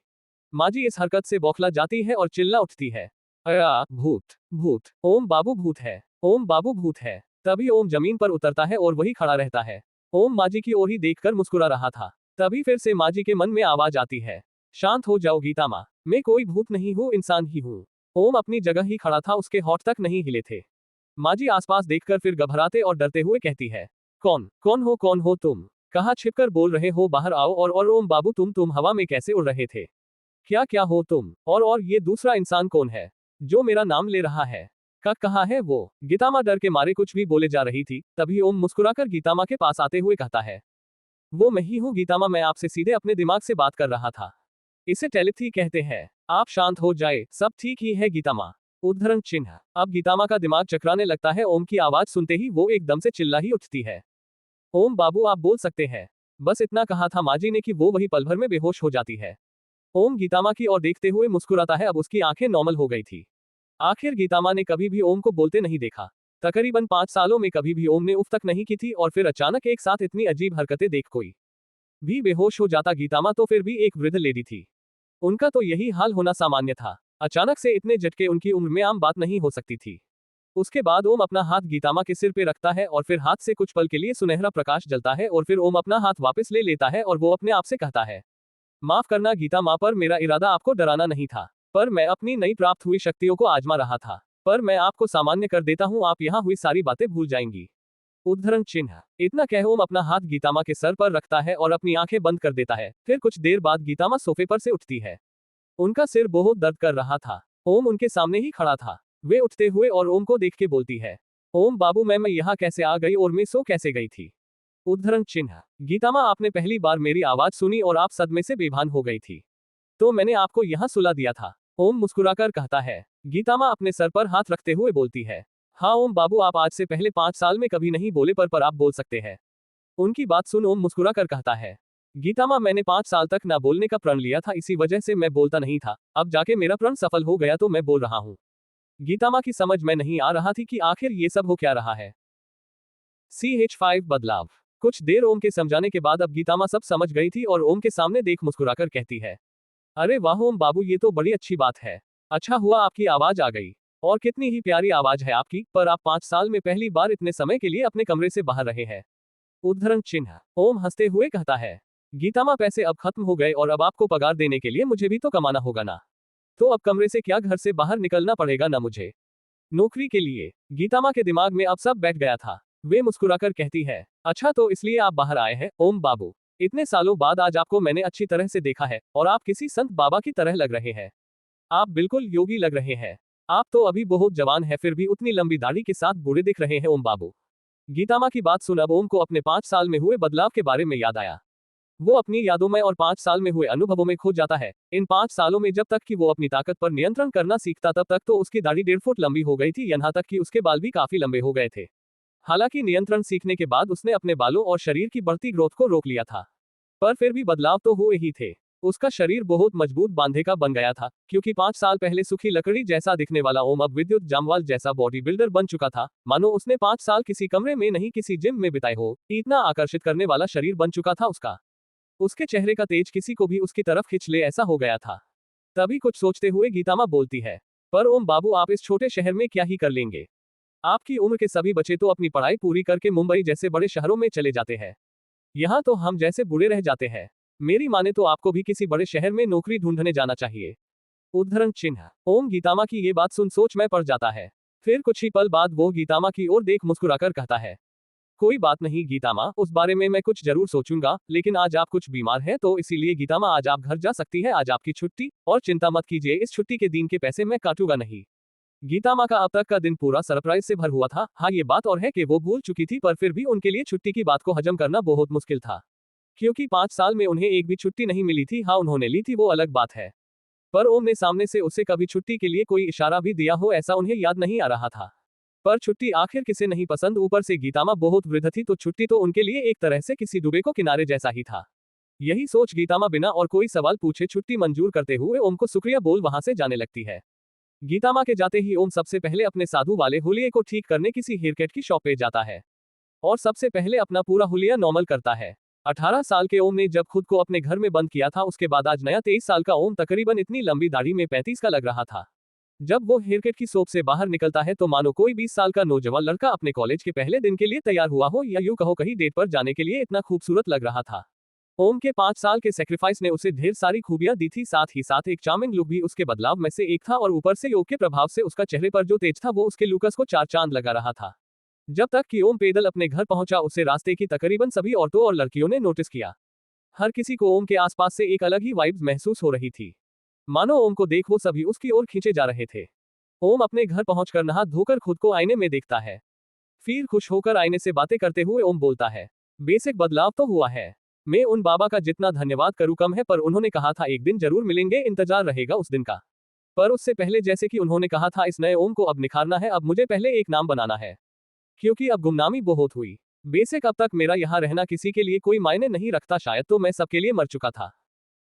माजी इस हरकत से बौखला जाती है और चिल्ला उठती है, अया भूत, भूत, ओम बाबू भूत है, ओम बाबू भूत है। तभी ओम जमीन पर उतरता है और वही खड़ा रहता है। ओम माजी की ओर ही देखकर मुस्कुरा रहा था। तभी फिर से माजी के मन में आवाज आती है, शांत हो जाओ गीता माँ, मैं कोई भूत नहीं हूँ, इंसान ही हूँ। ओम अपनी जगह ही खड़ा था, उसके होंठ तक नहीं हिले थे। माजी आसपास देखकर फिर घबराते और डरते हुए कहती है, कौन हो तुम? कहाँ छिपकर बोल रहे हो, बाहर आओ। और ओम बाबू तुम हवा में कैसे उड़ रहे थे? क्या हो तुम? और ये दूसरा इंसान कौन है जो मेरा नाम ले रहा है? कहाँ है वो? गीतामा डर के मारे कुछ भी बोले जा रही थी। तभी ओम मुस्कुराकर गीतामा के पास आते हुए कहता है, वो मैं ही हूँ गीतामा, मैं आपसे सीधे अपने दिमाग से बात कर रहा था। इसे टेलीपैथी कहते हैं। आप शांत हो जाए, सब ठीक ही है गीतामा। उद्धरण चिन्ह। अब गीतामा का दिमाग चकराने लगता है। ओम की आवाज सुनते ही वो एकदम से चिल्ला ही उठती है, ओम बाबू आप बोल सकते हैं। बस इतना कहा था माजी ने कि वो वही पल भर में बेहोश हो जाती है। ओम गीतामा की ओर देखते हुए मुस्कुराता है। अब उसकी आंखें नॉर्मल हो गई थी। आखिर गीतामा ने कभी भी ओम को बोलते नहीं देखा। तकरीबन 5 सालों में कभी भी ओम ने उफ तक नहीं की थी, और फिर अचानक एक साथ इतनी अजीब हरकतें देख कोई भी बेहोश हो जाता। गीतामा तो फिर भी एक वृद्ध लेडी थी, उनका तो यही हाल होना सामान्य था। अचानक से इतने झटके उनकी उम्र में आम बात नहीं हो सकती थी। उसके बाद ओम अपना हाथ गीतामा के सिर पे रखता है और फिर हाथ से कुछ पल के लिए सुनहरा प्रकाश जलता है और फिर ओम अपना हाथ वापस ले लेता है और वो अपने आप से कहता है, माफ करना गीता माँ, पर मेरा इरादा आपको डराना नहीं था, पर मैं अपनी नई प्राप्त हुई शक्तियों को आजमा रहा था। पर मैं आपको सामान्य कर देता हूँ, आप यहाँ हुई सारी बातें भूल जाएंगी। उद्धरण चिन्ह। इतना कह ओम अपना हाथ गीतामा के सर पर रखता है और अपनी आंखें बंद कर देता है। फिर कुछ देर बाद गीतामा सोफे पर से उठती है। उनका सिर बहुत दर्द कर रहा था। ओम उनके सामने ही खड़ा था। वे उठते हुए और ओम को देख के बोलती है, ओम बाबू मैं यहाँ कैसे आ गई और मैं सो कैसे गई थी? उद्धरण चिन्ह। गीतामा आपने पहली बार मेरी आवाज सुनी और आप सदमे से बेभान हो गई थी, तो मैंने आपको यहाँ सुला दिया था। ओम मुस्कुराकर कहता है। गीतामा अपने सर पर हाथ रखते हुए बोलती है, हाँ ओम बाबू आप आज से पहले 5 साल में कभी नहीं बोले, पर आप बोल सकते हैं। उनकी बात सुन ओम मुस्कुराकर कहता है, गीतामा मैंने 5 साल तक ना बोलने का प्रण लिया था, इसी वजह से मैं बोलता नहीं था। अब जाके मेरा प्रण सफल हो गया तो मैं बोल रहा हूँ। गीतामा की समझ में नहीं आ रहा थी कि आखिर ये सब हो क्या रहा है। CH5 बदलाव। कुछ देर ओम के समझाने के बाद अब गीतामा सब समझ गई थी और ओम के सामने देख मुस्कुराकर कहती है, अरे वाह ओम बाबू, ये तो बड़ी अच्छी बात है। अच्छा हुआ आपकी आवाज आ गई, और कितनी ही प्यारी आवाज है आपकी, पर आप 5 साल में पहली बार इतने समय के लिए अपने कमरे से बाहर रहे हैं। उद्धरण चिन्ह। ओम हंसते हुए कहता है, गीतामा पैसे अब खत्म हो गए और अब आपको पगार देने के लिए मुझे भी तो कमाना होगा ना, तो अब कमरे से क्या घर से बाहर निकलना पड़ेगा ना मुझे, नौकरी के लिए। गीतामा के दिमाग में अब सब बैठ गया था। वे मुस्कुराकर कहती है, अच्छा तो इसलिए आप बाहर आए हैं ओम बाबू। इतने सालों बाद आज आपको मैंने अच्छी तरह से देखा है और आप किसी संत बाबा की तरह लग रहे हैं। आप बिल्कुल योगी लग रहे हैं। आप तो अभी बहुत जवान है, फिर भी उतनी लंबी दाढ़ी के साथ बूढ़े दिख रहे हैं ओम बाबू। गीतामा की बात सुन अब ओम को अपने 5 साल में हुए बदलाव के बारे में याद आया। वो अपनी यादों में और 5 साल में हुए अनुभवों में खो जाता है। इन 5 सालों में जब तक कि वो अपनी ताकत पर नियंत्रण करना सीखता, तब तक तो उसकी दाढ़ी 1.5 फुट लंबी हो गई थी, यहाँ तक कि उसके बाल भी काफी लंबे हो गए थे। हालांकि नियंत्रण सीखने के बाद उसने अपने बालों और शरीर की बढ़ती ग्रोथ को रोक लिया था, पर फिर भी बदलाव तो हुए ही थे। उसका शरीर बहुत मजबूत बांधे का बन गया था, क्योंकि 5 साल पहले सूखी लकड़ी जैसा दिखने वाला ओम अब विद्युत जामवाल जैसा बॉडी बिल्डर बन चुका था। मानो उसने 5 साल किसी कमरे में नहीं, किसी जिम में बिताए हो। इतना आकर्षित करने वाला शरीर बन चुका था उसका। उसके चेहरे का तेज किसी को भी उसकी तरफ खींच ले, ऐसा हो गया था। तभी कुछ सोचते हुए गीतामा बोलती है, पर ओम बाबू आप इस छोटे शहर में क्या ही कर लेंगे? आपकी उम्र के सभी बच्चे तो अपनी पढ़ाई पूरी करके मुंबई जैसे बड़े शहरों में चले जाते हैं। यहाँ तो हम जैसे बूढ़े रह जाते हैं। मेरी माने तो आपको भी किसी बड़े शहर में नौकरी ढूंढने जाना चाहिए। उद्धरण चिन्ह। ओम गीतामा की ये बात सुन सोच में पड़ जाता है। फिर कुछ ही पल बाद वो गीतामा की ओर देख मुस्कुराकर कहता है, कोई बात नहीं गीतामा, उस बारे में मैं कुछ जरूर सोचूंगा, लेकिन आज आप कुछ बीमार हैं तो इसीलिए गीतामा आज आप घर जा सकती है, आज आपकी छुट्टी। और चिंता मत कीजिए, इस छुट्टी के दिन के पैसे मैं काटूंगा नहीं। गीतामा का अब तक का दिन पूरा सरप्राइज से भर हुआ था। हाँ ये बात और है कि वो भूल चुकी थी, पर फिर भी उनके लिए छुट्टी की बात को हजम करना बहुत मुश्किल था, क्योंकि 5 साल में उन्हें एक भी छुट्टी नहीं मिली थी। हाँ उन्होंने ली थी, वो अलग बात है, पर ओम ने सामने से उसे कभी छुट्टी के लिए कोई इशारा भी दिया हो ऐसा उन्हें याद नहीं आ रहा था। पर छुट्टी आखिर किसे नहीं पसंद, ऊपर से गीतामा बहुत वृद्ध थी, तो छुट्टी तो उनके लिए एक तरह से किसी डूबे को किनारे जैसा ही था। यही सोच गीतामा बिना और कोई सवाल पूछे छुट्टी मंजूर करते हुए ओम को शुक्रिया बोल वहां से जाने लगती है। गीतामा के जाते ही ओम सबसे पहले अपने साधु वाले हुलिये को ठीक करने किसी हेयरकट की शॉप पे जाता है और सबसे पहले अपना पूरा हुलिया नॉर्मल करता है। 18 साल के ओम ने जब खुद को अपने घर में बंद किया था, उसके बाद आज नया 23 साल का ओम तकरीबन इतनी लंबी दाढ़ी में 35 का लग रहा था। जब वो हेयरकट की शॉप से बाहर निकलता है तो मानो कोई 20 साल का नौजवान लड़का अपने कॉलेज के पहले दिन के लिए तैयार हुआ हो, या यूं कहो कहीं डेट पर जाने के लिए, इतना खूबसूरत लग रहा था। ओम के 5 साल के सेक्रीफाइस ने उसे ढेर सारी खूबियां दी थी, साथ ही साथ एक चार्मिंग लुक भी उसके बदलाव में से एक था, और ऊपर से योग के प्रभाव से उसका चेहरे पर जो तेज था वो उसके लुकस को 4 चांद लगा रहा था। जब तक कि ओम पैदल अपने घर पहुंचा, उसे रास्ते की तकरीबन सभी औरतों और लड़कियों ने नोटिस किया। हर किसी को ओम के आसपास से एक अलग ही वाइब्स महसूस हो रही थी, मानो ओम को देख वो सभी उसकी ओर खींचे जा रहे थे। ओम अपने घर पहुंचकर नहा धोकर खुद को आईने में देखता है। फिर खुश होकर आईने से बातें करते हुए ओम बोलता है, बेसिक बदलाव तो हुआ है। मैं उन बाबा का जितना धन्यवाद करूं कम है, पर उन्होंने कहा था एक दिन जरूर मिलेंगे, इंतजार रहेगा उस दिन का। पर उससे पहले जैसे कि उन्होंने कहा था, इस नए ओम को अब निखारना है, अब मुझे पहले एक नाम बनाना है, क्योंकि अब गुमनामी बहुत हुई। बेसिक अब तक मेरा यहाँ रहना किसी के लिए कोई मायने नहीं रखता, शायद तो मैं सबके लिए मर चुका था,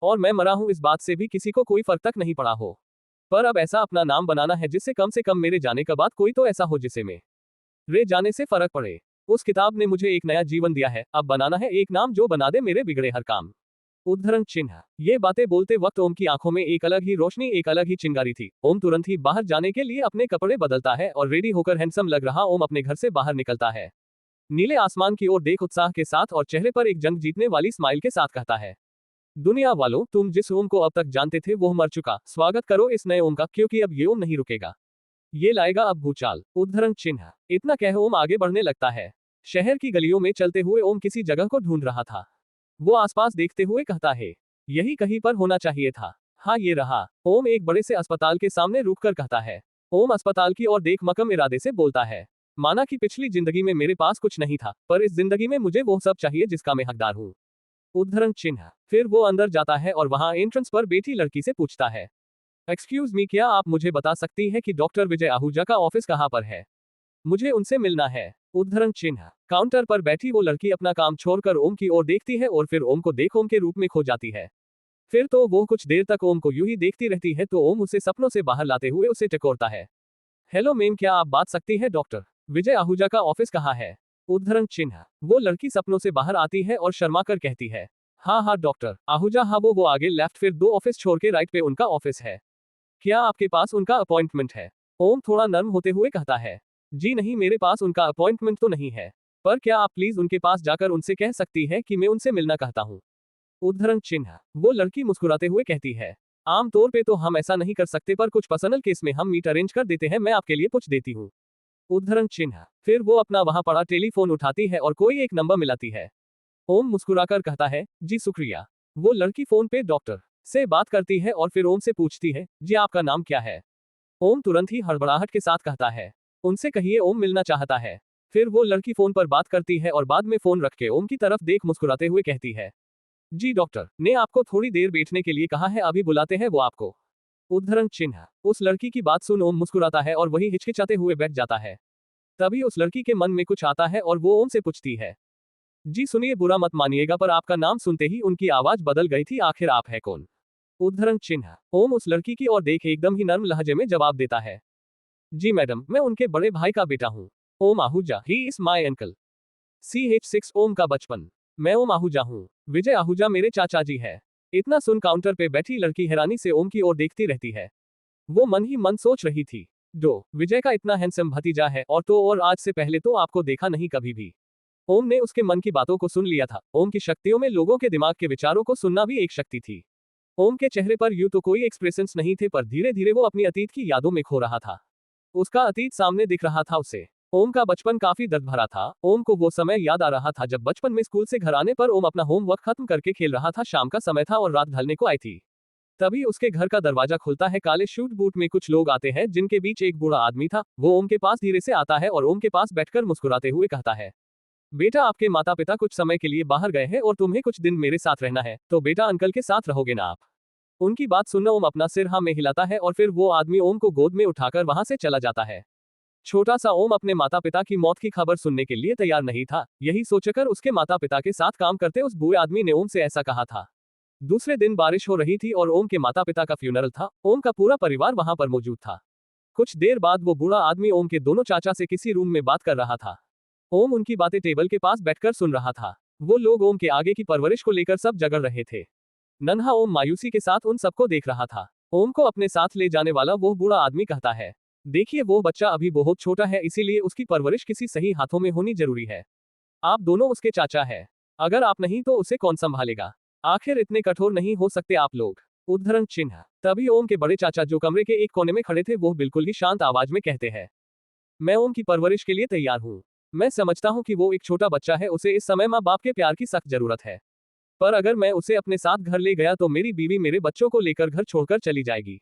और मैं मरा हूं इस बात से भी किसी को कोई फर्क तक नहीं पड़ा हो। पर अब ऐसा अपना नाम बनाना है जिससे कम से कम मेरे जाने के बाद कोई तो ऐसा हो जिसे मेरे जाने से फर्क पड़े। उस किताब ने मुझे एक नया जीवन दिया है, अब बनाना है एक नाम जो बना दे मेरे बिगड़े हर काम। उद्धरण चिन्ह। ये बातें बोलते वक्त ओम की आंखों में एक अलग ही रोशनी, एक अलग ही चिंगारी थी। ओम तुरंत ही बाहर जाने के लिए अपने कपड़े बदलता है और रेडी होकर हैंडसम लग रहा ओम अपने घर से बाहर निकलता है। नीले आसमान की ओर देख उत्साह के साथ और चेहरे पर एक जंग जीतने वाली स्माइल के साथ कहता है, दुनिया वालों, तुम जिस ओम को अब तक जानते थे वो मर चुका, स्वागत करो इस नए ओम का, क्योंकि अब ये ओम नहीं रुकेगा, ये लाएगा अब भूचाल। उद्धरण चिन्ह। इतना कह ओम आगे बढ़ने लगता है। शहर की गलियों में चलते हुए ओम किसी जगह को ढूंढ रहा था। वो आसपास देखते हुए कहता है, यही कहीं पर होना चाहिए था। हाँ, ये रहा। ओम एक बड़े से अस्पताल के सामने रुककर कहता है। ओम अस्पताल की ओर देख मक्कम इरादे से बोलता है, माना कि पिछली जिंदगी में मेरे पास कुछ नहीं था, पर इस जिंदगी में मुझे वो सब चाहिए जिसका मैं हकदार हूँ। उद्धरण चिन्ह। फिर वो अंदर जाता है और वहां एंट्रेंस पर बैठी लड़की से पूछता है, एक्सक्यूज मी, क्या आप मुझे बता सकती है कि डॉक्टर विजय आहूजा का ऑफिस कहाँ पर है? मुझे उनसे मिलना है। उद्धरण चिन्ह। काउंटर पर बैठी वो लड़की अपना काम छोड़कर ओम की ओर देखती है और फिर ओम को देख ओम के रूप में खो जाती है। फिर तो वो कुछ देर तक ओम को यूं ही देखती रहती है तो ओम उसे सपनों से बाहर लाते हुए उसे टकोरता है। हेलो मैम, क्या आप बात सकती है डॉक्टर विजय आहूजा का ऑफिस कहाँ है? उद्धरण चिन्ह। वो लड़की सपनों से बाहर आती है और शर्मा कर कहती है, हाँ हाँ डॉक्टर आहूजा, हाँ वो आगे लेफ्ट, फिर 2 ऑफिस छोड़ के राइट पे उनका ऑफिस है। क्या आपके पास उनका अपॉइंटमेंट है? ओम थोड़ा नर्म होते हुए कहता है, जी नहीं, मेरे पास उनका अपॉइंटमेंट तो नहीं है, पर क्या आप प्लीज उनके पास जाकर उनसे कह सकती है कि मैं उनसे मिलना चाहता हूँ? उद्धरण चिन्ह। वो लड़की मुस्कुराते हुए कहती है, आमतौर पे तो हम ऐसा नहीं कर सकते, पर कुछ पर्सनल केस में हम मीट अरेंज कर देते हैं, मैं आपके लिए पूछ देती हूँ। उद्धरण चिन्ह। फिर वो अपना वहां पड़ा टेलीफोन उठाती है और कोई एक नंबर मिलाती है। ओम मुस्कुराकर कहता है, जी शुक्रिया। वो लड़की फोन पे डॉक्टर से बात करती है और फिर ओम से पूछती है, जी आपका नाम क्या है? ओम तुरंत ही हड़बड़ाहट के साथ कहता है, उनसे कहिए ओम मिलना चाहता है। फिर वो लड़की फोन पर बात करती है और बाद में फोन रख के ओम की तरफ देख मुस्कुराते हुए कहती है, जी डॉक्टर ने आपको थोड़ी देर बैठने के लिए कहा है, अभी बुलाते हैं वो आपको। उद्धरण चिन्ह। उस लड़की की बात सुन ओम मुस्कुराता है और वही हिचकिचाते हुए बैठ जाता है। तभी उस लड़की के मन में कुछ आता है और वो ओम से पूछती है, जी सुनिए, बुरा मत मानिएगा, पर आपका नाम सुनते ही उनकी आवाज बदल गई थी, आखिर आप है कौन? उद्धरण चिन्ह। ओम उस लड़की की ओर देख एकदम ही नर्म लहजे में जवाब देता है, जी मैडम, मैं उनके बड़े भाई का बेटा हूँ, Om Ahuja, he is my uncle. CH6 Om का बचपन। मैं ओम आहूजा हूँ, विजय आहूजा मेरे चाचा जी है। इतना सुन काउंटर पे बैठी लड़की हैरानी से ओम की ओर देखती रहती है। वो मन ही मन सोच रही थी, दो विजय का इतना हैंडसम भतीजा है, और आज से पहले तो आपको देखा नहीं कभी भी। ओम ने उसके मन की बातों को सुन लिया था। ओम की शक्तियों में लोगों के दिमाग के विचारों को सुनना भी एक शक्ति थी। ओम के चेहरे पर यूं तो कोई एक्सप्रेशंस नहीं थे, पर धीरे धीरे वो अपनी अतीत की यादों में खो रहा था। उसका अतीत सामने दिख रहा था उसे। ओम का बचपन काफी दर्द भरा था। ओम को वो समय याद आ रहा था जब बचपन में स्कूल से घर आने पर ओम अपना होमवर्क खत्म करके खेल रहा था। शाम का समय था और रात ढलने को आई थी। तभी उसके घर का दरवाजा खुलता है। काले शूट बूट में कुछ लोग आते हैं, जिनके बीच एक बूढ़ा आदमी था। वो ओम के पास धीरे से आता है और ओम के पास बैठकर मुस्कुराते हुए कहता है, बेटा आपके माता पिता कुछ समय के लिए बाहर गए हैं और तुम्हें कुछ दिन मेरे साथ रहना है, तो बेटा अंकल के साथ रहोगे ना आप? उनकी बात सुनना ओम अपना सिर हाँ में हिलाता है और फिर वो आदमी ओम को गोद में उठाकर वहां से चला जाता है। छोटा सा ओम अपने माता पिता की मौत की खबर सुनने के लिए तैयार नहीं था। यही सोचकर उसके माता पिता के साथ काम करते उस बूढ़े आदमी ने ओम से ऐसा कहा था। दूसरे दिन बारिश हो रही थी और ओम के माता पिता का फ्यूनरल था। ओम का पूरा परिवार वहां पर मौजूद था। कुछ देर बाद वो बूढ़ा आदमी ओम के दोनों चाचा से किसी रूम में बात कर रहा था। ओम उनकी बातें टेबल के पास बैठकर सुन रहा था। वो लोग ओम के आगे की परवरिश को लेकर सब जगड़ रहे थे। नन्हा ओम मायूसी के साथ उन सबको देख रहा था। ओम को अपने साथ ले जाने वाला वो बूढ़ा आदमी कहता है, देखिए वो बच्चा अभी बहुत छोटा है, इसीलिए उसकी परवरिश किसी सही हाथों में होनी जरूरी है। आप दोनों उसके चाचा है। अगर आप नहीं तो उसे कौन संभालेगा? आखिर इतने कठोर नहीं हो सकते आप लोग। उद्धरण चिन्ह। तभी ओम के बड़े चाचा जो कमरे के एक कोने में खड़े थे वो बिल्कुल ही शांत आवाज में कहते हैं, मैं ओम की परवरिश के लिए तैयार हूँ। मैं समझता हूँ कि वो एक छोटा बच्चा है, उसे इस समय माँ बाप के प्यार की सख्त जरूरत है। पर अगर मैं उसे अपने साथ घर ले गया तो मेरी बीवी मेरे बच्चों को लेकर घर छोड़कर चली जाएगी।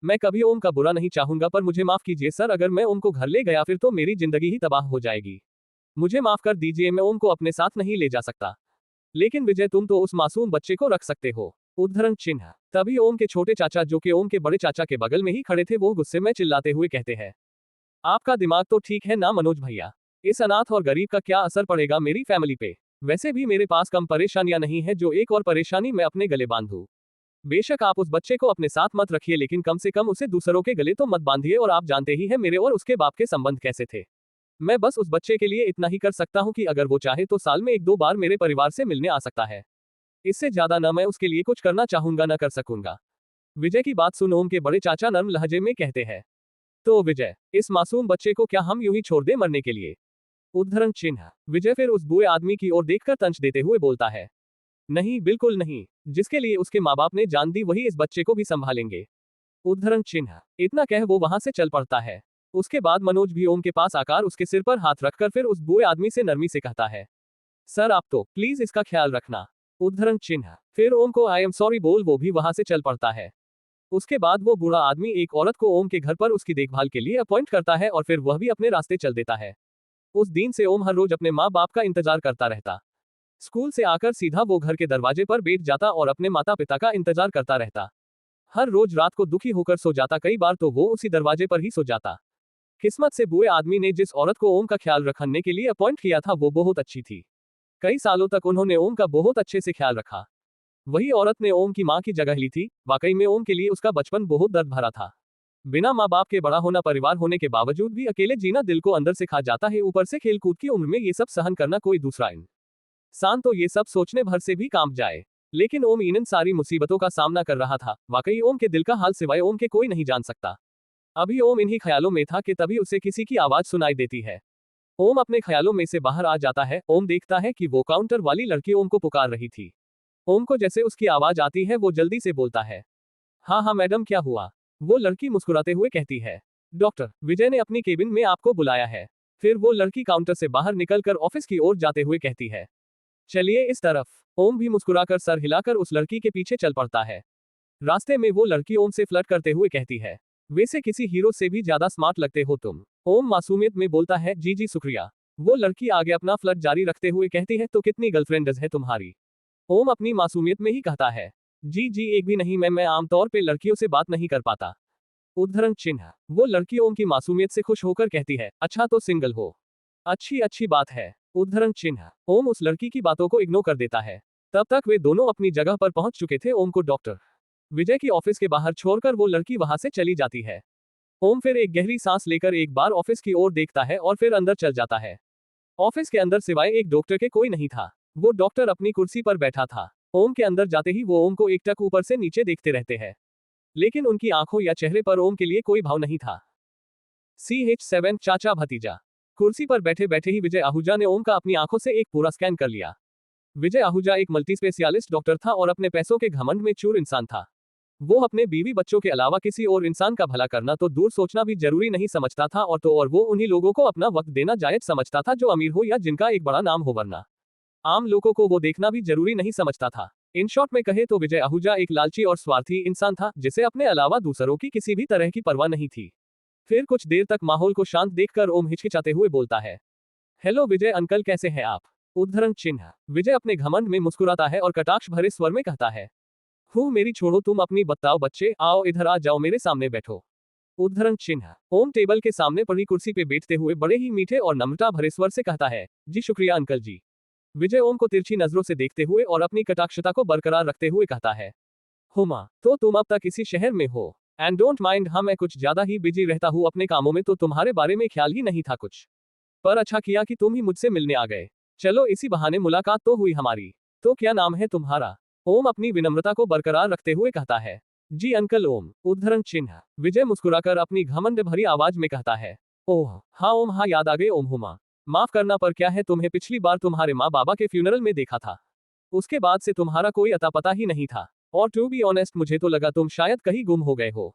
मैं कभी ओम का बुरा नहीं चाहूंगा, पर मुझे माफ कीजिए सर, अगर मैं ओम को घर ले गया फिर तो मेरी जिंदगी ही तबाह हो जाएगी। मुझे माफ कर दीजिए, मैं ओम को अपने साथ नहीं ले जा सकता। लेकिन विजय तुम तो उस मासूम बच्चे को रख सकते हो। उद्धरण चिन्ह। तभी ओम के छोटे चाचा जो कि ओम के बड़े चाचा के बगल में ही खड़े थे वो गुस्से में चिल्लाते हुए कहते हैं, आपका दिमाग तो ठीक है ना मनोज भैया? इस अनाथ और गरीब का क्या असर पड़ेगा मेरी फैमिली पे? वैसे भी मेरे पास कम परेशानियां नहीं है जो एक और परेशानी मैं अपने गले बांधूं। बेशक आप उस बच्चे को अपने साथ मत रखिए, लेकिन कम से कम उसे दूसरों के गले तो मत बांधिए, और आप जानते ही है मेरे और उसके बाप के संबंध कैसे थे। मैं बस उस बच्चे के लिए इतना ही कर सकता हूँ कि अगर वो चाहे तो साल में 1-2 बार मेरे परिवार से मिलने आ सकता है। इससे ज्यादा न मैं उसके लिए कुछ करना चाहूंगा न कर सकूंगा। विजय की बात सुन ओम के बड़े चाचा नर्म लहजे में कहते हैं, तो विजय, इस मासूम बच्चे को क्या हम यूं ही छोड़ दे मरने के लिए? उद्धरण चिन्ह। विजय फिर उस बूढ़े आदमी की ओर देखकर तंच देते हुए बोलता है, नहीं बिल्कुल नहीं, जिसके लिए उसके माँ बाप ने जान दी वही इस बच्चे को भी संभालेंगे। उद्धरण चिन्ह। इतना कह वो वहां से चल पड़ता है। उसके बाद मनोज भी ओम के पास आकर उसके सिर पर हाथ रखकर फिर उस बूढ़े आदमी से नरमी से कहता है, सर आप तो प्लीज इसका ख्याल रखना। उद्धरण चिन्ह। फिर ओम को आई एम सॉरी बोल वो भी वहां से चल पड़ता है। उसके बाद वो बूढ़ा आदमी एक औरत को ओम के घर पर उसकी देखभाल के लिए अपॉइंट करता है और फिर वह भी अपने रास्ते चल देता है। उस दिन से ओम हर रोज अपने माँ बाप का इंतजार करता रहता। स्कूल से आकर सीधा वो घर के दरवाजे पर बैठ जाता और अपने माता पिता का इंतजार करता रहता। हर रोज रात को दुखी होकर सो जाता, कई बार तो वो उसी दरवाजे पर ही सो जाता। किस्मत से बूढ़े आदमी ने जिस औरत को ओम का ख्याल रखने के लिए अपॉइंट किया था वो बहुत अच्छी थी। कई सालों तक उन्होंने ओम का बहुत अच्छे से ख्याल रखा। वही औरत ने ओम की माँ की जगह ली थी। वाकई में ओम के लिए उसका बचपन बहुत दर्द भरा था। बिना माँ बाप के बड़ा होना, परिवार होने के बावजूद भी अकेले जीना दिल को अंदर से खा जाता है। ऊपर से खेलकूद की उम्र में ये सब सहन करना, कोई दूसरा इंसान तो ये सब सोचने भर से भी कांप जाए। लेकिन ओम इन सारी मुसीबतों का सामना कर रहा था। वाकई ओम के दिल का हाल सिवाय ओम के कोई नहीं जान सकता। अभी ओम इन्हीं ख्यालों में था कि तभी उसे किसी की आवाज सुनाई देती है। ओम अपने ख्यालों में से बाहर आ जाता है। ओम देखता है कि वो काउंटर वाली लड़की ओम को पुकार रही थी। ओम को जैसे उसकी आवाज आती है वो जल्दी से बोलता है, हाँ हाँ मैडम क्या हुआ? वो लड़की मुस्कुराते हुए कहती है, डॉक्टर विजय ने अपनी केबिन में आपको बुलाया है। फिर वो लड़की काउंटर से बाहर निकलकर ऑफिस की ओर जाते हुए कहती है, चलिए इस तरफ। ओम भी मुस्कुराकर सर हिलाकर उस लड़की के पीछे चल पड़ता है। रास्ते में वो लड़की ओम से फ्लर्ट करते हुए कहती है, वैसे किसी हीरो से भी ज्यादा स्मार्ट लगते हो तुम। ओम मासूमियत में बोलता है, जी जी शुक्रिया। वो लड़की आगे अपना फ्लर्ट जारी रखते हुए कहती है, तो कितनी गर्लफ्रेंड्स है तुम्हारी? ओम अपनी मासूमियत में ही कहता है, जी जी एक भी नहीं मैम, मैं आमतौर पे लड़कियों से बात नहीं कर पाता। उद्धरण चिन्ह। वो लड़की ओम की मासूमियत से खुश होकर कहती है, अच्छा तो सिंगल हो, अच्छी अच्छी बात है। उद्धरण चिन्ह। ओम उस लड़की की बातों को इग्नोर कर देता है। तब तक वे दोनों अपनी जगह पर पहुंच चुके थे। ओम को डॉक्टर विजय की ऑफिस के बाहर छोड़कर वो लड़की वहां से चली जाती है। ओम फिर एक गहरी सांस लेकर एक बार ऑफिस की ओर देखता है और फिर अंदर चल जाता है। ऑफिस के अंदर सिवाय एक डॉक्टर के कोई नहीं था। वो डॉक्टर अपनी कुर्सी पर बैठा था। ओम के अंदर जाते ही वो ओम को एकटक ऊपर से नीचे देखते रहते हैं, लेकिन उनकी आंखों या चेहरे पर ओम के लिए कोई भाव नहीं था। CH7 चाचा भतीजा। कुर्सी पर बैठे बैठे ही विजय आहूजा ने ओम का अपनी आंखों से एक पूरा स्कैन कर लिया। विजय आहूजा एक मल्टी स्पेशलिस्ट डॉक्टर था और अपने पैसों के घमंड में चूर इंसान था। वो अपने बीवी बच्चों के अलावा किसी और इंसान का भला करना तो दूर सोचना भी जरूरी नहीं समझता था, और वो उन्हीं लोगों को अपना वक्त देना जायज समझता था जो अमीर हो या जिनका एक बड़ा नाम हो, वरना आम लोगों को वो देखना भी जरूरी नहीं समझता था। इन शॉर्ट में कहे तो विजय आहूजा एक लालची और स्वार्थी इंसान था जिसे अपने अलावा दूसरों की किसी भी तरह की परवाह नहीं थी। फिर कुछ देर तक माहौल को शांत देखकर ओम हिचकिचाते हुए बोलता है, हेलो विजय अंकल कैसे हैं आप? उद्धरण चिन्ह। विजय अपने घमंड में मुस्कुराता है और कटाक्ष भरे स्वर में कहता है, हूँ मेरी छोड़ो तुम अपनी बताओ बच्चे, आओ इधर आ जाओ मेरे सामने बैठो। उद्धरण चिन्ह। ओम टेबल के सामने पड़ी कुर्सी पे बैठते हुए बड़े ही मीठे और नम्रता भरे स्वर से कहता है, जी शुक्रिया अंकल जी। विजय ओम को तिरछी नजरों से देखते हुए और अपनी कटाक्षता को बरकरार रखते हुए कहता है, हुमा तो तुम अब तक इसी शहर में हो? एंड डोंट माइंड, हाँ मैं कुछ ज्यादा ही बिजी रहता हूँ अपने कामों में, तो तुम्हारे बारे में ख्याल ही नहीं था कुछ। पर अच्छा किया कि तुम ही मुझसे मिलने आ गए। चलो इसी बहाने मुलाकात तो हुई हमारी। तो क्या नाम है तुम्हारा? ओम अपनी विनम्रता को बरकरार रखते हुए कहता है। जी अंकल ओम, उद्धरण चिन्ह। विजय मुस्कुराकर अपनी घमंड भरी आवाज में कहता है। ओह हाँ ओम, हाँ याद आ गए ओम हुमा। माफ करना पर क्या है, तुम्हें पिछली बार तुम्हारे माँ बाबा के फ्यूनरल में देखा था। उसके बाद से तुम्हारा कोई अता पता ही नहीं था। और टू बी ऑनेस्ट मुझे तो लगा तुम शायद कहीं गुम हो गए हो।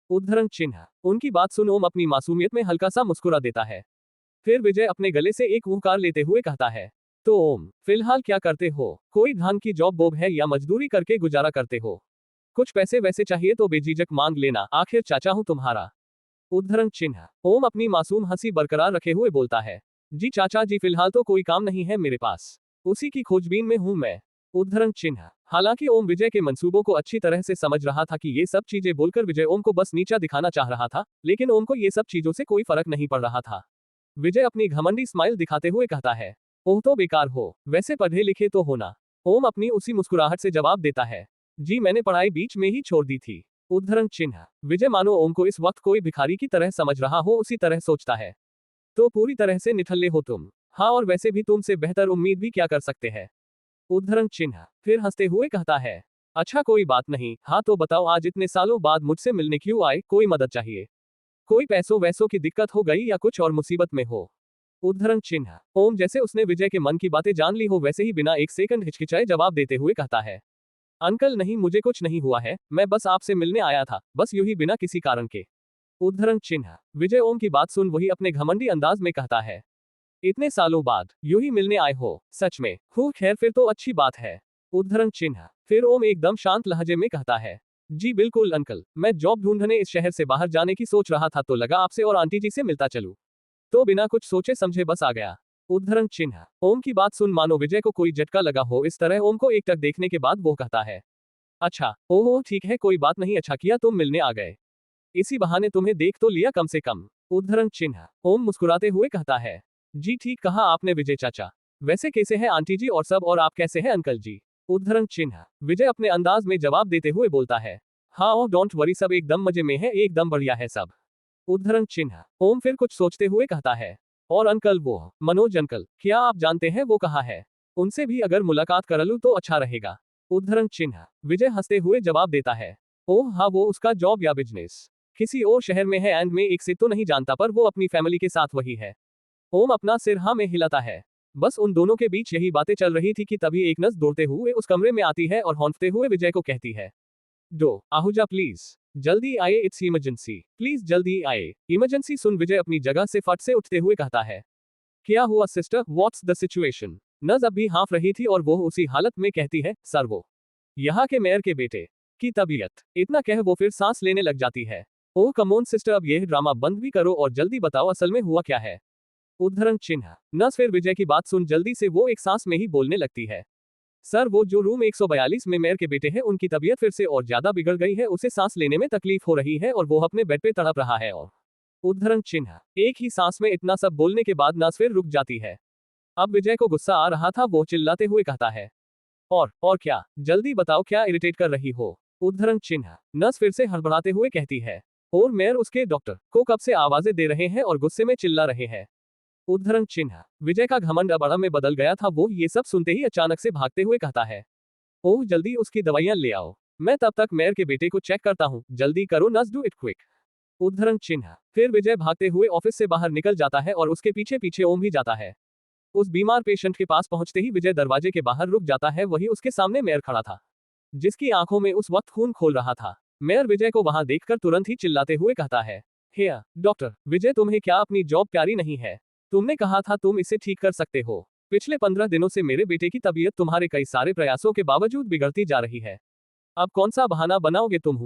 उद्धरण चिन्ह। उनकी बात सुन ओम अपनी मासूमियत में हल्का सा मुस्कुरा देता है। फिर विजय अपने गले से एक ऊंकार लेते हुए कहता है। तो ओम, फिलहाल क्या करते हो? कोई धान की जॉब बोब है या मजदूरी करके गुजारा करते हो? कुछ पैसे वैसे चाहिए तो बेझिझक मांग लेना, आखिर चाचा हूं तुम्हारा। उद्धरण चिन्ह। ओम अपनी मासूम हंसी बरकरार रखे हुए बोलता है। जी चाचा जी, फिलहाल तो कोई काम नहीं है मेरे पास। उसी की खोजबीन में हूं मैं। उद्धरण चिन्ह। हालांकि ओम विजय के मंसूबों को अच्छी तरह से समझ रहा था कि ये सब चीजें बोलकर विजय ओम को बस नीचा दिखाना चाह रहा था, लेकिन ओम को ये सब चीजों से कोई फर्क नहीं पड़ रहा था। विजय अपनी घमंडी स्माइल दिखाते हुए कहता है। ओह तो बेकार हो, वैसे पढ़े लिखे तो हो ना? ओम अपनी उसी मुस्कुराहट से जवाब देता है। जी मैंने पढ़ाई बीच में ही छोड़ दी थी। उद्धरण चिन्ह। विजय मानो ओम को इस वक्त कोई भिखारी की तरह समझ रहा हो उसी तरह सोचता है। तो पूरी तरह से निठल्ले हो तुम। हाँ और वैसे भी तुमसे बेहतर उम्मीद भी क्या कर सकते हैं। उद्धरण चिन्ह। फिर हंसते हुए कहता है। अच्छा कोई बात नहीं, हाँ तो बताओ आज इतने सालों बाद मुझसे मिलने क्यों आए? कोई मदद चाहिए? कोई पैसों वैसों की दिक्कत हो गई या कुछ और मुसीबत में हो? उद्धरण चिन्ह। ओम जैसे उसने विजय के मन की बातें जान ली हो वैसे ही बिना एक सेकंड हिचकिचाए जवाब देते हुए कहता है। अंकल नहीं, मुझे कुछ नहीं हुआ है, मैं बस आपसे मिलने आया था, बस यूं ही बिना किसी कारण के। उद्धरण चिन्ह। विजय ओम की बात सुन वही अपने घमंडी अंदाज में कहता है। इतने सालों बाद यूं ही मिलने आए हो? सच में? खैर फिर तो अच्छी बात है। उद्धरण चिन्ह। फिर ओम एकदम शांत लहजे में कहता है। जी बिल्कुल अंकल, मैं जॉब ढूंढने इस शहर से बाहर जाने की सोच रहा था तो लगा आपसे और आंटी जी से मिलता चलूं। तो बिना कुछ सोचे समझे बस आ गया। उद्धरण चिन्ह। ओम की बात सुन मानो विजय को कोई झटका लगा हो इस तरह ओम को एकटक देखने के बाद वो कहता है। अच्छा ओहो ठीक है, कोई बात नहीं, अच्छा किया तुम मिलने आ गए। इसी बहाने तुम्हें देख तो लिया कम से कम। उद्धरण चिन्ह। ओम मुस्कुराते हुए कहता है। जी ठीक कहा आपने विजय चाचा। वैसे कैसे हैं आंटी जी और सब, और आप कैसे हैं अंकल जी? उद्धरण चिन्ह। विजय अपने अंदाज में जवाब देते हुए बोलता है। हाँ ओ डोंट वरी, सब एकदम मजे में है, एकदम बढ़िया है सब। उद्धरण चिन्ह। ओम फिर कुछ सोचते हुए कहता है। और अंकल वो मनोज अंकल, क्या आप जानते हैं वो कहाँ है? उनसे भी अगर मुलाकात कर लूं तो अच्छा रहेगा। उद्धरण चिन्ह। विजय हंसते हुए जवाब देता है। ओह हाँ, वो उसका जॉब या बिजनेस किसी और शहर में है एंड में एक से तो नहीं जानता, पर वो अपनी फैमिली के साथ वही है। ओम अपना सिर हाँ में हिलाता है। बस उन दोनों के बीच यही बातें चल रही थी कि तभी एक नर्स दौड़ते हुए उस कमरे में आती है और हौंकते हुए विजय को कहती है। डो आहूजा प्लीज जल्दी आए, इट्स इमरजेंसी, प्लीज जल्दी आए। इमरजेंसी सुन विजय अपनी जगह से फट से उठते हुए कहता है। क्या हुआ sister, what's the situation? Nurse अब भी हाँफ रही थी और वो उसी हालत में कहती है। सर वो यहाँ के मेयर के बेटे की तबीयत। इतना कह वो फिर सांस लेने लग जाती है। ओह कमोन सिस्टर, अब यह ड्रामा बंद भी करो और जल्दी बताओ असल में हुआ क्या है। उद्धरण चिन्ह। नर्स फिर विजय की बात सुन जल्दी से वो एक सांस में ही बोलने लगती है। सर वो जो रूम 142 में मेयर के बेटे हैं उनकी तबीयत फिर से और ज्यादा बिगड़ गई है, उसे सांस लेने में तकलीफ हो रही है और वो अपने बेड पे तड़प रहा है। और उद्धरण चिन्ह। एक ही सांस में इतना सब बोलने के बाद नर्स फिर रुक जाती है। अब विजय को गुस्सा आ रहा था, वो चिल्लाते हुए कहता है। और क्या, जल्दी बताओ क्या इरिटेट कर रही हो? उद्धरण चिन्ह। नर्स फिर से हड़बड़ाते हुए कहती है। और मेयर उसके डॉक्टर को कब से आवाजें दे रहे हैं और गुस्से में चिल्ला रहे हैं। उद्धरण चिन्ह। विजय का घमंड अब अड़म में बदल गया था, वो ये सब सुनते ही अचानक से भागते हुए कहता है। ओह जल्दी उसकी दवाइयां ले आओ, मैं तब तक मेयर के बेटे को चेक करता हूँ, जल्दी करो नर्स, डू इट क्विक। उद्धरण चिन्ह। फिर विजय भागते हुए ऑफिस से बाहर निकल जाता है और उसके पीछे पीछे ओम भी जाता है। उस बीमार पेशेंट के पास पहुंचते ही विजय दरवाजे के बाहर रुक जाता है, वही उसके सामने मेयर खड़ा था, जिसकी आंखों में उस वक्त खून खोल रहा था। मेयर विजय को वहां देखकर तुरंत ही चिल्लाते हुए कहता है। हेयर डॉक्टर विजय, तुम्हें क्या अपनी जॉब प्यारी नहीं है? तुमने कहा था तुम इसे ठीक कर सकते हो। पिछले 15 दिनों से मेरे बेटे की तबीयत तुम्हारे कई सारे प्रयासों के बावजूद बिगड़ती जा रही है। अब कौन सा बहाना बनाओगे तुम?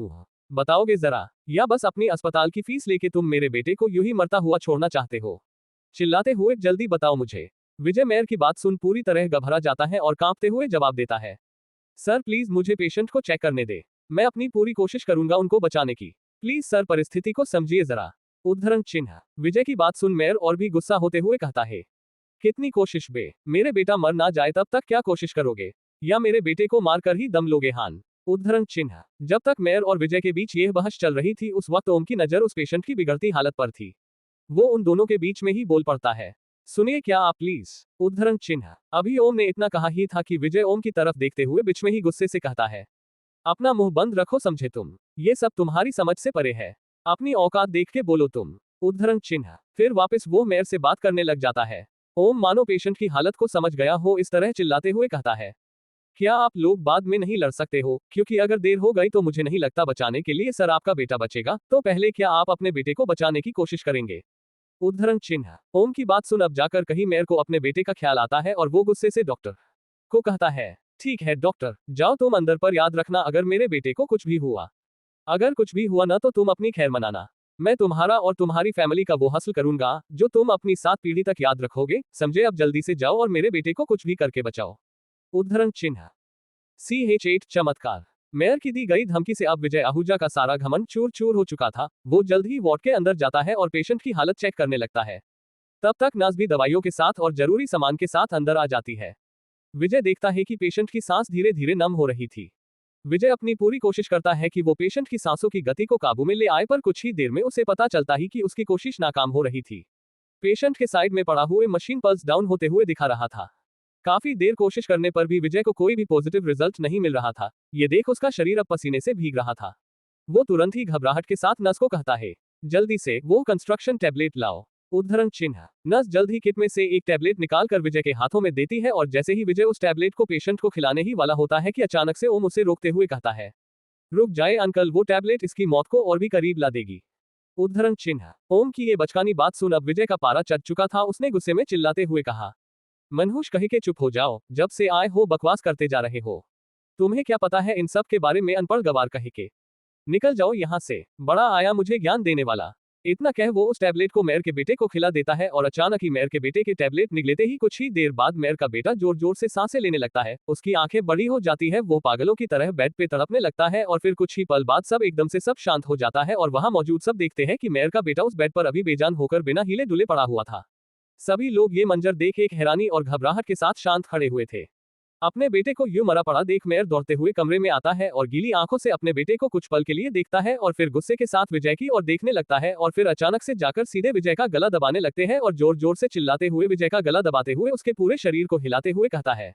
बताओगे जरा, या बस अपनी अस्पताल की फीस लेके तुम मेरे बेटे को यूं ही मरता हुआ छोड़ना चाहते हो? चिल्लाते हुए जल्दी बताओ मुझे। विजय मेयर की बात सुन पूरी तरह घबरा जाता है और कांपते हुए जवाब देता है। सर प्लीज मुझे पेशेंट को चेक करने दे, मैं अपनी पूरी कोशिश करूंगा उनको बचाने की। प्लीज सर परिस्थिति को समझिए जरा। उद्धरण चिन्ह। विजय की बात सुन मेयर और भी गुस्सा होते हुए कहता है। कितनी कोशिश बे, मेरे बेटा मर ना जाए तब तक क्या कोशिश करोगे, या मेरे बेटे को मारकर ही दम लोगे? हान। उद्धरण चिन्ह। जब तक मेयर और विजय के बीच यह बहस चल रही थी उस वक्त ओम की नजर उस पेशेंट की बिगड़ती हालत पर थी। वो उन दोनों के बीच में ही बोल पड़ता है। सुनिए क्या आप प्लीज। उद्धरण चिन्ह। अभी ओम ने इतना कहा ही था कि विजय ओम की तरफ देखते हुए बीच में ही गुस्से से कहता है, अपना मुंह बंद रखो समझे तुम, ये सब तुम्हारी समझ से परे है, अपनी औकात देख के बोलो तुम। उद्धरण चिन्ह। फिर वापस वो मेयर से बात करने लग जाता है। ओम मानो पेशेंट की हालत को समझ गया हो इस तरह चिल्लाते हुए कहता है, क्या आप लोग बाद में नहीं लड़ सकते हो, क्योंकि अगर देर हो गई तो मुझे नहीं लगता बचाने के लिए सर आपका बेटा बचेगा, तो पहले क्या आप अपने बेटे को बचाने की कोशिश करेंगे। उद्धरण चिन्ह। ओम की बात सुन अब जाकर कहीं मेयर को अपने बेटे का ख्याल आता है और वो गुस्से से डॉक्टर को कहता है, ठीक है डॉक्टर, जाओ तुम अंदर, पर याद रखना अगर मेरे बेटे को कुछ भी हुआ, अगर कुछ भी हुआ ना तो तुम अपनी खैर मनाना, मैं तुम्हारा और तुम्हारी फैमिली का वो हासिल करूंगा जो तुम अपनी 7 पीढ़ी तक याद रखोगे, समझे। अब जल्दी से जाओ और मेरे बेटे को कुछ भी करके बचाओ। उद्धरण चिन्ह। CH8 चमत्कार। मेयर की दी गई धमकी से अब विजय आहूजा का सारा घमंड चूर चूर हो चुका था। वो जल्द ही वार्ड के अंदर जाता है और पेशेंट की हालत चेक करने लगता है। तब तक नर्स भी दवाइयों के साथ और जरूरी सामान के साथ अंदर आ जाती है। विजय देखता है कि पेशेंट की सांस धीरे धीरे नम हो रही थी। विजय अपनी पूरी कोशिश करता है कि वो पेशेंट की सांसों की गति को काबू में ले आए, पर कुछ ही देर में उसे पता चलता ही कि उसकी कोशिश नाकाम हो रही थी। पेशेंट के साइड में पड़ा हुए मशीन पल्स डाउन होते हुए दिखा रहा था। काफी देर कोशिश करने पर भी विजय को कोई भी पॉजिटिव रिजल्ट नहीं मिल रहा था। ये देख उसका शरीर अब पसीने से भीग रहा था। वो तुरंत ही घबराहट के साथ नर्स को कहता है, जल्दी से वो कंस्ट्रक्शन टैबलेट लाओ। उद्धरण चिन्ह। नर्स जल्द ही किट में से एक टैबलेट निकाल कर विजय के हाथों में देती है और जैसे ही विजय उस टैबलेट को पेशेंट को खिलाने ही वाला होता है कि अचानक से ओम उसे रोकते हुए कहता है, रुक जाए अंकल, वो टैबलेट इसकी मौत को और भी करीब ला देगी। उद्धरण चिन्ह। ओम की ये बचकानी बात सुन अब विजय का पारा चढ़ चुका था। उसने गुस्से में चिल्लाते हुए कहा, मनहूस कहे के चुप हो जाओ, जब से आए हो बकवास करते जा रहे हो, तुम्हें क्या पता है इन सब के बारे में, अनपढ़ गवार कहे के, निकल जाओ यहाँ से, बड़ा आया मुझे ज्ञान देने वाला। इतना कह वो उस टैबलेट को मेयर के बेटे को खिला देता है और अचानक ही मेयर के बेटे के टैबलेट निगलते ही कुछ ही देर बाद मेयर का बेटा जोर जोर से सांसें लेने लगता है। उसकी आंखें बड़ी हो जाती है, वो पागलों की तरह बेड पे तड़पने लगता है और फिर कुछ ही पल बाद सब एकदम से सब शांत हो जाता है और वहां मौजूद सब देखते हैं कि मेयर का बेटा उस बेड पर अभी बेजान होकर बिना हिले डुले पड़ा हुआ था। सभी लोग ये मंजर देख एक हैरानी और घबराहट के साथ शांत खड़े हुए थे। अपने बेटे को यूं मरा पड़ा देख मेयर दौड़ते हुए कमरे में आता है और गीली आंखों से अपने बेटे को कुछ पल के लिए देखता है और फिर गुस्से के साथ विजय की ओर देखने लगता है और फिर अचानक से जाकर सीधे विजय का गला दबाने लगते हैं और जोर जोर से चिल्लाते हुए विजय का गला दबाते हुए उसके पूरे शरीर को हिलाते हुए कहता है,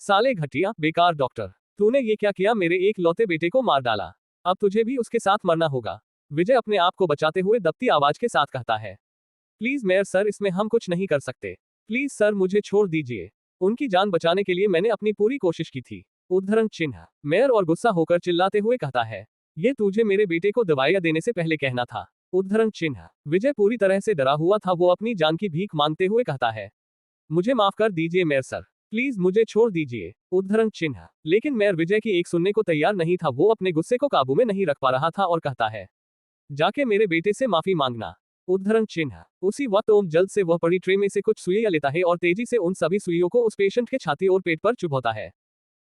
साले घटिया बेकार डॉक्टर, तूने ये क्या किया, मेरे एक लौते बेटे को मार डाला, अब तुझे भी उसके साथ मरना होगा। विजय अपने आप को बचाते हुए दबती आवाज के साथ कहता है, प्लीज मेयर सर, इसमें हम कुछ नहीं कर सकते, प्लीज सर मुझे छोड़ दीजिए, उनकी जान बचाने के लिए मैंने अपनी पूरी कोशिश की थी। उद्धरण चिन्ह। मेयर और गुस्सा होकर चिल्लाते हुए कहता है, ये तुझे मेरे बेटे को दवाइयां देने से पहले कहना था। उद्धरण चिन्ह। विजय पूरी तरह से डरा हुआ था, वो अपनी जान की भीख मांगते हुए कहता है, मुझे माफ कर दीजिए मेयर सर, प्लीज मुझे छोड़ दीजिए। उद्धरण चिन्ह। लेकिन मेयर विजय की एक सुनने को तैयार नहीं था। वो अपने गुस्से को काबू में नहीं रख पा रहा था और कहता है, जाके मेरे बेटे से माफी मांगना। उद्धरण चिन्ह। उसी वक्त ओम जल्द से वह पड़ी ट्रे में से कुछ सुइयां लेता है और तेजी से उन सभी सुइयों को उस पेशेंट के छाती और पेट पर चुभोता है।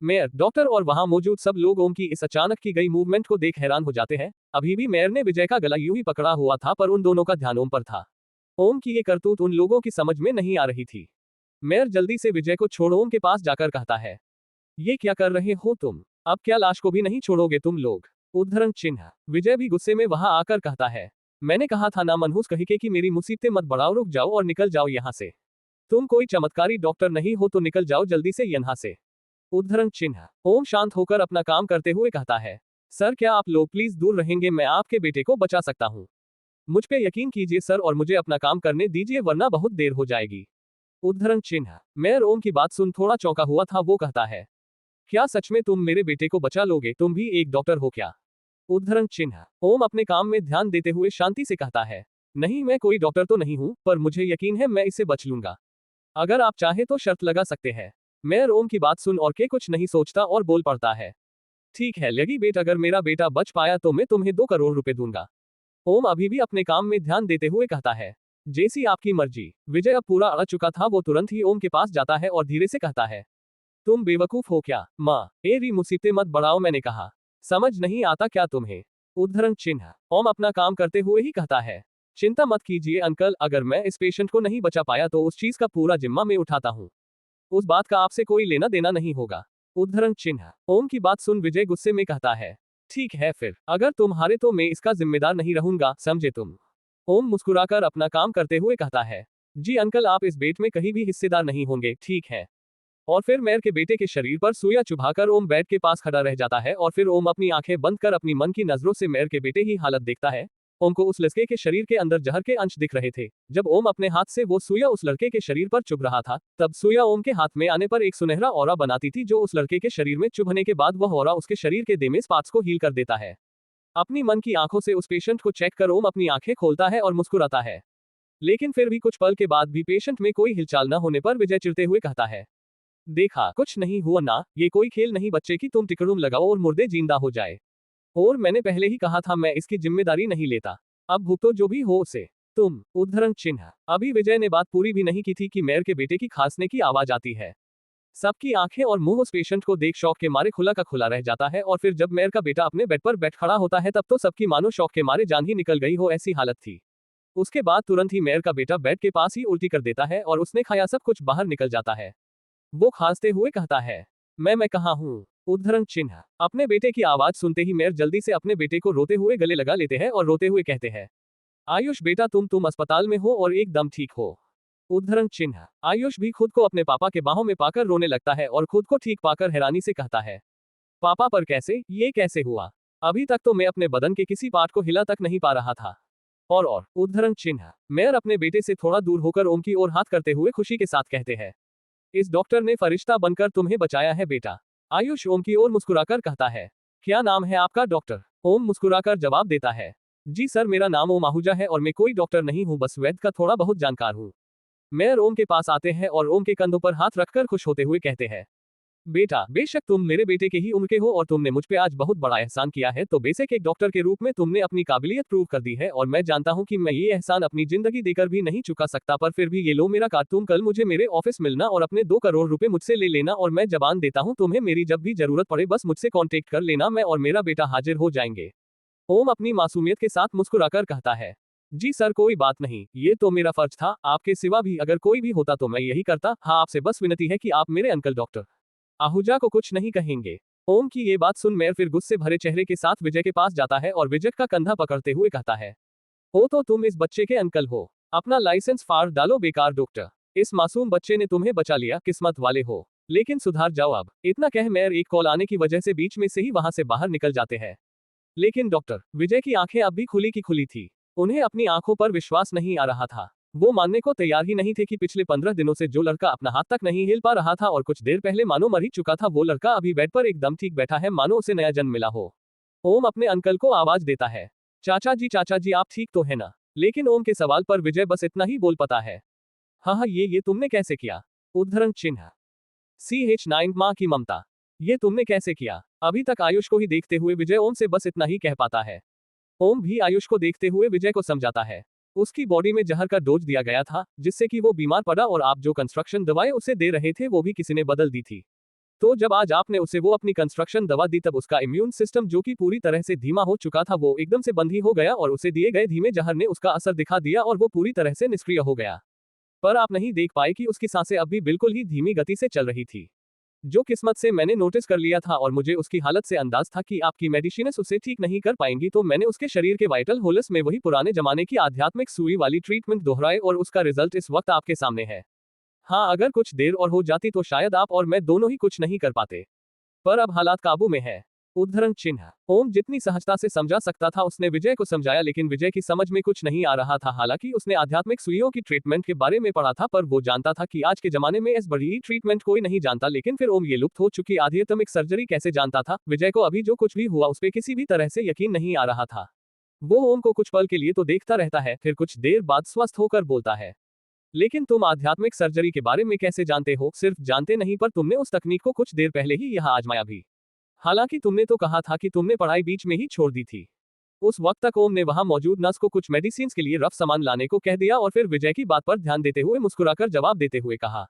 मेयर, डॉक्टर और वहां मौजूद सब लोग ओम की इस अचानक की गई मूवमेंट को देख हैरान हो जाते हैं। अभी भी मेयर ने विजय का गला यूं ही पकड़ा हुआ था, पर उन दोनों का ध्यान ओम पर था। ओम की ये करतूत उन लोगों की समझ में नहीं आ रही थी। मेयर जल्दी से विजय को छोड़ ओम के पास जाकर कहता है, ये क्या कर रहे हो तुम, अब क्या लाश को भी नहीं छोड़ोगे तुम लोग। उद्धरण चिन्ह। विजय भी गुस्से में वहां आकर कहता है, मैंने कहा था ना मनहूस कहिके कि मेरी मुसीबतें मत बढ़ाओ, रुक जाओ और निकल जाओ यहाँ से। तुम कोई चमत्कारी डॉक्टर नहीं हो तो निकल जाओ जल्दी से यहाँ से। उद्धरण चिन्ह। ओम शांत होकर अपना काम करते हुए कहता है, सर क्या आप लोग प्लीज दूर रहेंगे, मैं आपके बेटे को बचा सकता हूँ, मुझ पे यकीन कीजिए सर और मुझे अपना काम करने दीजिए वरना बहुत देर हो जाएगी। उद्धरण चिन्ह। मेयर ओम की बात सुन थोड़ा चौंका हुआ था। वो कहता है, क्या सच में तुम मेरे बेटे को बचा लोगे, तुम भी एक डॉक्टर हो क्या। उद्धरण चिन्ह। ओम अपने काम में ध्यान देते हुए शांति से कहता है, नहीं मैं कोई डॉक्टर तो नहीं हूं, पर मुझे यकीन है मैं इसे बच लूंगा, अगर आप चाहे तो शर्त लगा सकते हैं। मेयर ओम की बात सुन और के कुछ नहीं सोचता और बोल पड़ता है, ठीक है लगी बेट, अगर मेरा बेटा बच पाया तो मैं तुम्हें 2 करोड़ रुपए दूंगा। ओम अभी भी अपने काम में ध्यान देते हुए कहता है, जैसी आपकी मर्जी। विजय अब पूरा अड़ चुका था। वो तुरंत ही ओम के पास जाता है और धीरे से कहता है, तुम बेवकूफ हो क्या, माँ एरी मुसीबतें मत बढ़ाओ, मैंने कहा, समझ नहीं आता क्या तुम्हें। उद्धरण चिन्ह। ओम अपना काम करते हुए ही कहता है, चिंता मत कीजिए अंकल, अगर मैं इस पेशेंट को नहीं बचा पाया तो उस चीज का पूरा जिम्मा मैं उठाता हूँ, उस बात का आपसे कोई लेना देना नहीं होगा। उद्धरण चिन्ह। ओम की बात सुन विजय गुस्से में कहता है, ठीक है फिर, अगर तुम हारे तो मैं इसका जिम्मेदार नहीं रहूंगा, समझे तुम। ओम मुस्कुराकर अपना काम करते हुए कहता है, जी अंकल, आप इस बेट में कहीं भी हिस्सेदार नहीं होंगे, ठीक है। और फिर मेयर के बेटे के शरीर पर सुइयां चुभाकर ओम बेड के पास खड़ा रह जाता है और फिर ओम अपनी आंखें बंद कर अपनी मन की नजरों से मेयर के बेटे की हालत देखता है। ओम को उस लड़के के शरीर के अंदर जहर के अंश दिख रहे थे। जब ओम अपने हाथ से वो सुइया उस लड़के के शरीर पर चुभ रहा था, तब सुइया ओम के हाथ में आने पर एक सुनहरा ऑरा बनाती थी, जो उस लड़के के शरीर में चुभने के बाद वह ऑरा उसके शरीर के डैमेज पार्ट्स को हील कर देता है। अपनी मन की आंखों से उस पेशेंट को चेक कर ओम अपनी आंखें खोलता है और मुस्कुराता है। लेकिन फिर भी कुछ पल के बाद भी पेशेंट में कोई हिलचाल न होने पर विजय चिढ़ते हुए कहता है, देखा, कुछ नहीं हुआ ना, ये कोई खेल नहीं बच्चे की, तुम टिकड़ूम लगाओ और मुर्दे जिंदा हो जाए। और मैंने पहले ही कहा था, मैं इसकी जिम्मेदारी नहीं लेता। अब भुगतो जो भी हो उसे। तुम उद्धरण चिन्ह। अभी विजय ने बात पूरी भी नहीं की थी कि मेयर के बेटे की खांसने की आवाज आती है। सबकी आंखें और मुंह उस पेशेंट को देख शौक के मारे खुला का खुला रह जाता है और फिर जब मेयर का बेटा अपने बेड पर बैठ खड़ा होता है, तब तो सबकी मानो शौक के मारे जान ही निकल गई हो ऐसी हालत थी। उसके बाद तुरंत ही मेयर का बेटा बेड के पास ही उल्टी कर देता है और उसने खाया सब कुछ बाहर निकल जाता है। वो खांसते हुए कहता है, मैं कहाँ हूँ? उद्धरण चिन्ह। अपने बेटे की आवाज सुनते ही मेयर जल्दी से अपने बेटे को रोते हुए गले लगा लेते हैं और रोते हुए कहते हैं, आयुष बेटा, तुम अस्पताल में हो और एकदम ठीक हो। उद्धरण चिन्ह। आयुष भी खुद को अपने पापा के बाहों में पाकर रोने लगता है और खुद को ठीक पाकर हैरानी से कहता है, पापा, पर कैसे, ये कैसे हुआ? अभी तक तो मैं अपने बदन के किसी पार्ट को हिला तक नहीं पा रहा था। और उद्धरण चिन्ह। मेयर अपने बेटे से थोड़ा दूर होकर ओम की ओर हाथ करते हुए खुशी के साथ कहते हैं, इस डॉक्टर ने फरिश्ता बनकर तुम्हें बचाया है बेटा। आयुष ओम की ओर मुस्कुराकर कहता है, क्या नाम है आपका डॉक्टर? ओम मुस्कुराकर जवाब देता है, जी सर, मेरा नाम ओम आहूजा है और मैं कोई डॉक्टर नहीं हूँ, बस वैद्य का थोड़ा बहुत जानकार हूँ। मेयर ओम के पास आते हैं और ओम के कंधों पर हाथ रखकर खुश होते हुए कहते हैं, बेटा, बेशक तुम मेरे बेटे के ही उम्र के हो और तुमने मुझ पे आज बहुत बड़ा एहसान किया है, तो बेशक एक डॉक्टर के रूप में तुमने अपनी काबिलियत प्रूव कर दी है और मैं जानता हूं कि मैं ये एहसान अपनी जिंदगी देकर भी नहीं चुका सकता, पर फिर भी ये लो मेरा कार्ड, तुम कल मुझे मेरे ऑफिस मिलना और अपने 2 करोड़ रुपए मुझसे ले लेना और मैं जबान देता हूं तुम्हें, मेरी जब भी जरूरत पड़े बस मुझसे कॉन्टेक्ट कर लेना, मैं और मेरा बेटा हाजिर हो जाएंगे। ओम अपनी मासूमियत के साथ मुस्कुराकर कहता है, जी सर, कोई बात नहीं, ये तो मेरा फर्ज था, आपके सिवा भी अगर कोई भी होता तो मैं यही करता। हाँ, आपसे बस विनती है कि आप मेरे अंकल डॉक्टर आहूजा को कुछ नहीं कहेंगे। ओम की ये बात सुन मेयर फिर गुस्से भरे चेहरे के साथ विजय के पास जाता है और विजय का कंधा पकड़ते हुए कहता है, हो तो तुम इस बच्चे के अंकल हो, अपना लाइसेंस फाड़ डालो बेकार डॉक्टर। इस मासूम बच्चे ने तुम्हें बचा लिया, किस्मत वाले हो, लेकिन सुधार जाओ अब। इतना कह मेयर एक कॉल आने की वजह से बीच में से ही वहां से बाहर निकल जाते हैं। लेकिन डॉक्टर विजय की आंखें अब भी खुली की खुली थी। उन्हें अपनी आंखों पर विश्वास नहीं आ रहा था। वो मानने को तैयार ही नहीं थे कि पिछले 15 दिनों से जो लड़का अपना हाथ तक नहीं हिल पा रहा था और कुछ देर पहले मानो मर ही चुका था, वो लड़का अभी बेड पर एकदम ठीक बैठा है, मानो उसे नया जन्म मिला हो। ओम अपने अंकल को आवाज देता है, चाचा जी आप ठीक तो है ना? लेकिन ओम के सवाल पर विजय बस इतना ही बोल पाता है, हाँ, ये तुमने कैसे किया? उद्धरण चिन्ह। CH9 माँ की ममता। ये तुमने कैसे किया? अभी तक आयुष को ही देखते हुए विजय ओम से बस इतना ही कह पाता है। ओम भी आयुष को देखते हुए विजय को समझाता है, उसकी बॉडी में जहर का डोज दिया गया था, जिससे कि वो बीमार पड़ा और आप जो कंस्ट्रक्शन दवाएं उसे दे रहे थे वो भी किसी ने बदल दी थी। तो जब आज आपने उसे वो अपनी कंस्ट्रक्शन दवा दी, तब उसका इम्यून सिस्टम जो कि पूरी तरह से धीमा हो चुका था, वो एकदम से बंद ही हो गया और उसे दिए गए धीमे जहर ने उसका असर दिखा दिया और वो पूरी तरह से निष्क्रिय हो गया। पर आप नहीं देख पाए कि उसकी सांसें अब भी बिल्कुल ही धीमी गति से चल रही थी। जो किस्मत से मैंने नोटिस कर लिया था और मुझे उसकी हालत से अंदाज था कि आपकी मेडिसिन्स उसे ठीक नहीं कर पाएंगी, तो मैंने उसके शरीर के वाइटल होल्स में वही पुराने जमाने की आध्यात्मिक सुई वाली ट्रीटमेंट दोहराए और उसका रिजल्ट इस वक्त आपके सामने है। हाँ, अगर कुछ देर और हो जाती तो शायद आप और मैं दोनों ही कुछ नहीं कर पाते, पर अब हालात काबू में है। उद्धरण चिन्ह। ओम जितनी सहजता से समझा सकता था उसने विजय को समझाया, लेकिन विजय की समझ में कुछ नहीं आ रहा था। हालांकि उसने आध्यात्मिक सुइयों की ट्रीटमेंट के बारे में पढ़ा था, पर वो जानता था कि आज के जमाने में इस बड़ी ट्रीटमेंट कोई नहीं जानता। लेकिन फिर ओम ये लुप्त हो चुकी आध्यात्मिक सर्जरी कैसे जानता था? विजय को अभी जो कुछ भी हुआ उस पर किसी भी तरह से यकीन नहीं आ रहा था। वो ओम को कुछ पल के लिए तो देखता रहता है, फिर कुछ देर बाद स्वस्थ होकर बोलता है, लेकिन तुम आध्यात्मिक सर्जरी के बारे में कैसे जानते हो? सिर्फ जानते नहीं, पर तुमने उस तकनीक को कुछ देर पहले ही यहाँ आजमाया भी। हालांकि तुमने तो कहा था कि तुमने पढ़ाई बीच में ही छोड़ दी थी। उस वक्त तक ओम ने वहां मौजूद नर्स को कुछ मेडिसिन के लिए रफ सामान लाने को कह दिया और फिर विजय की बात पर ध्यान देते हुए मुस्कुराकर जवाब देते हुए कहा,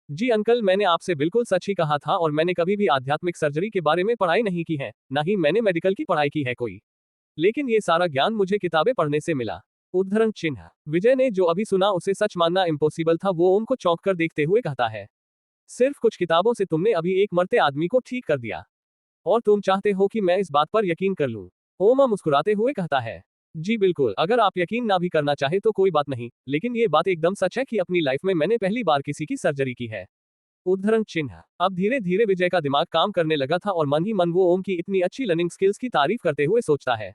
जी अंकल, मैंने आपसे बिल्कुल सच ही कहा था और मैंने कभी भी आध्यात्मिक सर्जरी के बारे में पढ़ाई नहीं की है, ना ही मैंने मेडिकल की पढ़ाई की है कोई। लेकिन ये सारा ज्ञान मुझे किताबें पढ़ने से मिला। उद्धरण चिन्ह। विजय ने जो अभी सुना उसे सच मानना इम्पॉसिबल था। वो ओम को चौंक कर देखते हुए कहता है, सिर्फ कुछ किताबों से तुमने अभी एक मरते आदमी को ठीक कर दिया और तुम चाहते हो कि मैं इस बात पर यकीन कर लूं? ओम मुस्कुराते हुए कहता है, जी बिल्कुल, अगर आप यकीन ना भी करना चाहे तो कोई बात नहीं, लेकिन ये बात एकदम सच है कि अपनी लाइफ में मैंने पहली बार किसी की सर्जरी की है। उद्धरण चिन्ह। अब धीरे धीरे विजय का दिमाग काम करने लगा था और मन ही मन वो ओम की इतनी अच्छी लर्निंग स्किल्स की तारीफ करते हुए सोचता है।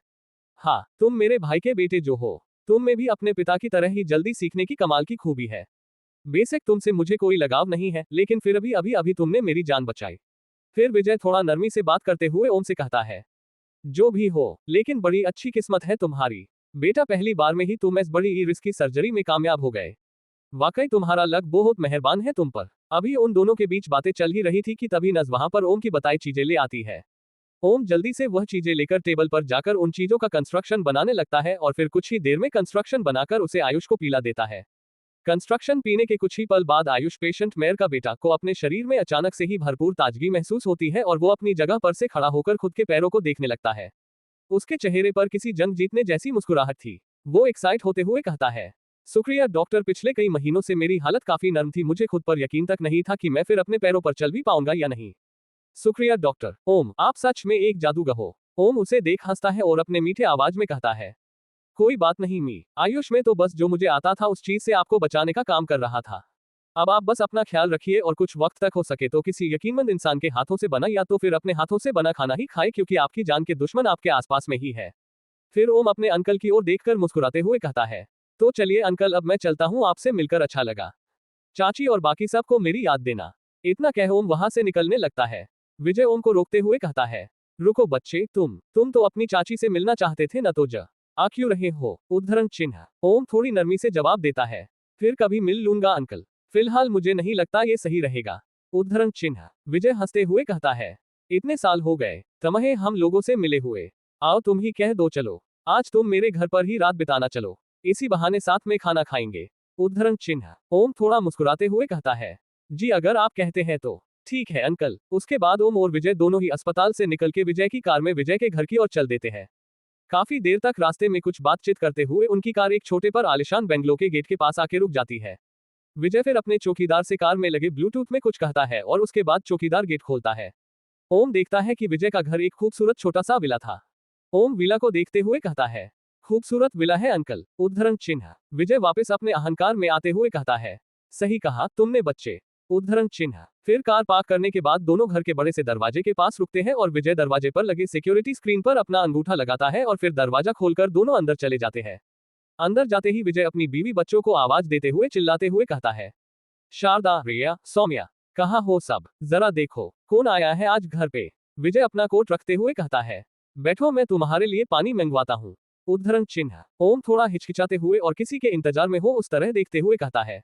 हाँ, तुम मेरे भाई के बेटे जो हो, तुम में भी अपने पिता की तरह ही जल्दी सीखने की कमाल की खूबी है। बेशक तुमसे मुझे कोई लगाव नहीं है, लेकिन फिर भी अभी अभी तुमने मेरी जान बचाई। फिर विजय थोड़ा नरमी से बात करते हुए ओम से कहता है, जो भी हो, लेकिन बड़ी अच्छी किस्मत है तुम्हारी। बेटा पहली बार में ही तुम इस बड़ी रिस्की सर्जरी में कामयाब हो गए। वाकई तुम्हारा लक बहुत मेहरबान है तुम पर। अभी उन दोनों के बीच बातें चल ही रही थी कि तभी नज वहां पर ओम की बताई चीजें ले आती है। ओम जल्दी से वह चीजें लेकर टेबल पर जाकर उन चीजों का कंस्ट्रक्शन बनाने लगता है और फिर कुछ ही देर में कंस्ट्रक्शन बनाकर उसे आयुष को पिला देता है। कंस्ट्रक्शन पीने के कुछ ही पल बाद आयुष पेशेंट मेयर का बेटा को अपने शरीर में अचानक से ही भरपूर ताजगी महसूस होती है और वो अपनी जगह पर से खड़ा होकर खुद के पैरों को देखने लगता है। उसके चेहरे पर किसी जंग जीतने जैसी मुस्कुराहट थी। वो एक्साइट होते हुए कहता है, शुक्रिया डॉक्टर, पिछले कई महीनों से मेरी हालत काफी नर्म थी, मुझे खुद पर यकीन तक नहीं था कि मैं फिर अपने पैरों पर चल भी पाऊंगा या नहीं। शुक्रिया डॉक्टर। ओम, आप सच में एक जादूगर हो। ओम उसे देख हंसता है और अपने मीठे आवाज में कहता है, कोई बात नहीं मी, आयुष में तो बस जो मुझे आता था उस चीज से आपको बचाने का काम कर रहा था। अब आप बस अपना ख्याल रखिए और कुछ वक्त तक हो सके तो किसी यकीनमंद इंसान के हाथों से बना या तो फिर अपने हाथों से बना खाना ही खाए, क्योंकि आपकी जान के दुश्मन आपके आसपास में ही है। फिर ओम अपने अंकल की ओर देखकर मुस्कुराते हुए कहता है, तो चलिए अंकल, अब मैं चलता हूँ, आपसे मिलकर अच्छा लगा। चाची और बाकी सबको मेरी याद देना। इतना कह ओम वहां से निकलने लगता है। विजय ओम को रोकते हुए कहता है, रुको बच्चे, तुम तो अपनी चाची से मिलना चाहते थे न, तो आ क्यों रहे हो? उद्धरण चिन्ह। ओम थोड़ी नरमी से जवाब देता है, फिर कभी मिल लूंगा अंकल, फिलहाल मुझे नहीं लगता ये सही रहेगा। उद्धरण चिन्ह। विजय हंसते हुए कहता है, इतने साल हो गए तमहे हम लोगों से मिले हुए, आओ तुम ही कह दो चलो, आज तुम मेरे घर पर ही रात बिताना चलो, इसी बहाने साथ में खाना खाएंगे। उद्धरण चिन्ह। ओम थोड़ा मुस्कुराते हुए कहता है, जी अगर आप कहते हैं तो ठीक है अंकल। उसके बाद ओम और विजय दोनों ही अस्पताल से निकल के विजय की कार में विजय के घर की ओर चल देते हैं। काफी देर तक रास्ते में कुछ बातचीत करते हुए उनकी कार एक छोटे पर आलिशान बेंगलो के गेट के पास आके रुक जाती है। विजय फिर अपने चौकीदार से कार में लगे ब्लूटूथ में कुछ कहता है और उसके बाद चौकीदार गेट खोलता है। ओम देखता है कि विजय का घर एक खूबसूरत छोटा सा विला था। ओम विला को देखते हुए कहता है, खूबसूरत विला है अंकल। उद्धरण चिन्ह। विजय वापस अपने अहंकार में आते हुए कहता है, सही कहा तुमने बच्चे। उद्धरण चिन्ह। फिर कार पार्क करने के बाद दोनों घर के बड़े से दरवाजे के पास रुकते हैं और विजय दरवाजे पर लगे सिक्योरिटी स्क्रीन पर अपना अंगूठा लगाता है और फिर दरवाजा खोलकर दोनों अंदर चले जाते हैं। अंदर जाते ही विजय अपनी बीवी बच्चों को आवाज देते हुए चिल्लाते हुए कहता है, शारदा, रिया, सौम्या, कहाँ हो सब? जरा देखो कौन आया है आज घर पे। विजय अपना कोट रखते हुए कहता है, बैठो मैं तुम्हारे लिए पानी मंगवाता हूँ। उद्धरण चिन्ह। ओम थोड़ा हिचकिचाते हुए और किसी के इंतजार में हो उस तरह देखते हुए कहता है,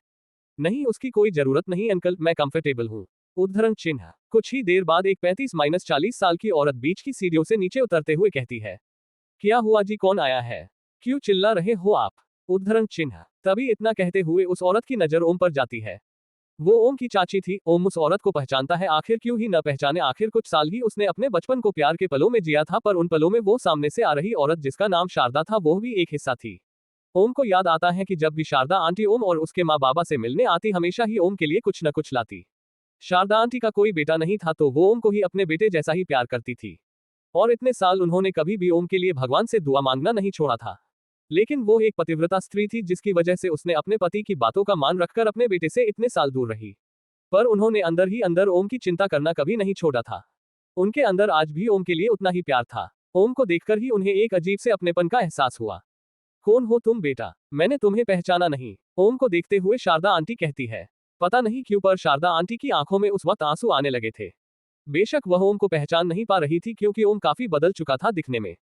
नहीं उसकी कोई जरूरत नहीं अंकल, मैं कंफर्टेबल हूँ। उद्धरण चिन्ह। कुछ ही देर बाद एक 35-40 साल की औरत बीच की सीढ़ियों से नीचे उतरते हुए कहती है, क्या हुआ जी, कौन आया है? क्यों चिल्ला रहे हो आप? उद्धरण चिन्ह। तभी इतना कहते हुए उस औरत की नजर ओम पर जाती है। वो ओम की चाची थी। ओम उस औरत को पहचानता है, आखिर क्यों ही न पहचाने, आखिर कुछ साल ही उसने अपने बचपन को प्यार के पलों में जिया था, पर उन पलों में वो सामने से आ रही औरत जिसका नाम शारदा था वो भी एक हिस्सा थी। ओम को याद आता है कि जब भी शारदा आंटी ओम और उसके माँ बाबा से मिलने आती हमेशा ही ओम के लिए कुछ न कुछ लाती। शारदा आंटी का कोई बेटा नहीं था तो वो ओम को ही अपने बेटे जैसा ही प्यार करती थी। और इतने साल उन्होंने कभी भी ओम के लिए भगवान से दुआ मांगना नहीं छोड़ा था। लेकिन वो एक पतिव्रता स्त्री थी जिसकी वजह से उसने अपने पति की बातों का मान रखकर अपने बेटे से इतने साल दूर रही। पर उन्होंने अंदर ही अंदर ओम की चिंता करना कभी नहीं छोड़ा था। उनके अंदर आज भी ओम के लिए उतना ही प्यार था। ओम को देखकर ही उन्हें एक अजीब से अपनेपन का एहसास हुआ। कौन हो तुम बेटा? मैंने तुम्हें पहचाना नहीं। ओम को देखते हुए शारदा आंटी कहती है। पता नहीं क्यों पर शारदा आंटी की आंखों में उस वक्त आंसू आने लगे थे। बेशक वह ओम को पहचान नहीं पा रही थी क्योंकि ओम काफी बदल चुका था दिखने में।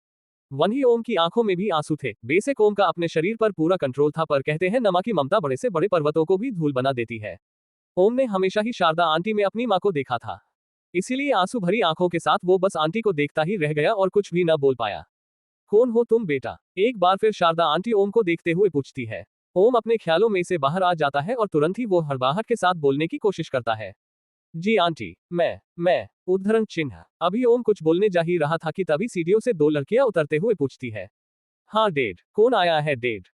वहीं ओम की आंखों में भी आंसू थे। बेशक ओम का अपने शरीर पर पूरा कंट्रोल था, पर कहते हैं नमा की ममता बड़े से बड़े पर्वतों को भी धूल बना देती है। ओम ने हमेशा ही शारदा आंटी में अपनी माँ को देखा था, इसीलिए आंसू भरी आंखों के साथ वो बस आंटी को देखता ही रह गया और कुछ भी न बोल पाया। कौन हो तुम बेटा? एक बार फिर शारदा आंटी ओम को देखते हुए पूछती है। ओम अपने ख्यालों में से बाहर आ जाता है और तुरंत ही वो हड़बड़ाहट के साथ बोलने की कोशिश करता है। जी आंटी, मैं। उद्धरण चिन्ह। अभी ओम कुछ बोलने जा ही रहा था कि तभी सीढ़ियों से दो लड़कियां उतरते हुए पूछती है, हाँ डैड, कौन आया है डैड?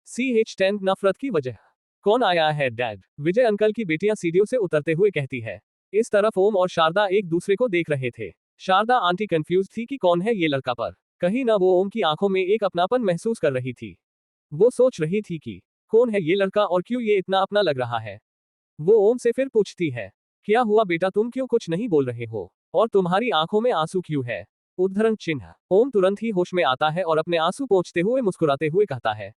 CH10 नफरत की वजह। कौन आया है डैड? विजय अंकल की बेटियां सीढ़ियों से उतरते हुए कहती है। इस तरफ ओम और शारदा एक दूसरे को देख रहे थे। शारदा आंटी कंफ्यूज थी कि कौन है ये लड़का, पर कहीं ना वो ओम की आंखों में एक अपनापन महसूस कर रही थी। वो सोच रही थी कि कौन है ये लड़का और क्यों ये इतना अपना लग रहा है। वो ओम से फिर पूछती है, क्या हुआ बेटा, तुम क्यों कुछ नहीं बोल रहे हो और तुम्हारी आंखों में आंसू क्यों है। उद्धरण चिन्ह। ओम तुरंत ही होश में आता है और अपने आंसू पोंछते हुए मुस्कुराते हुए कहता है,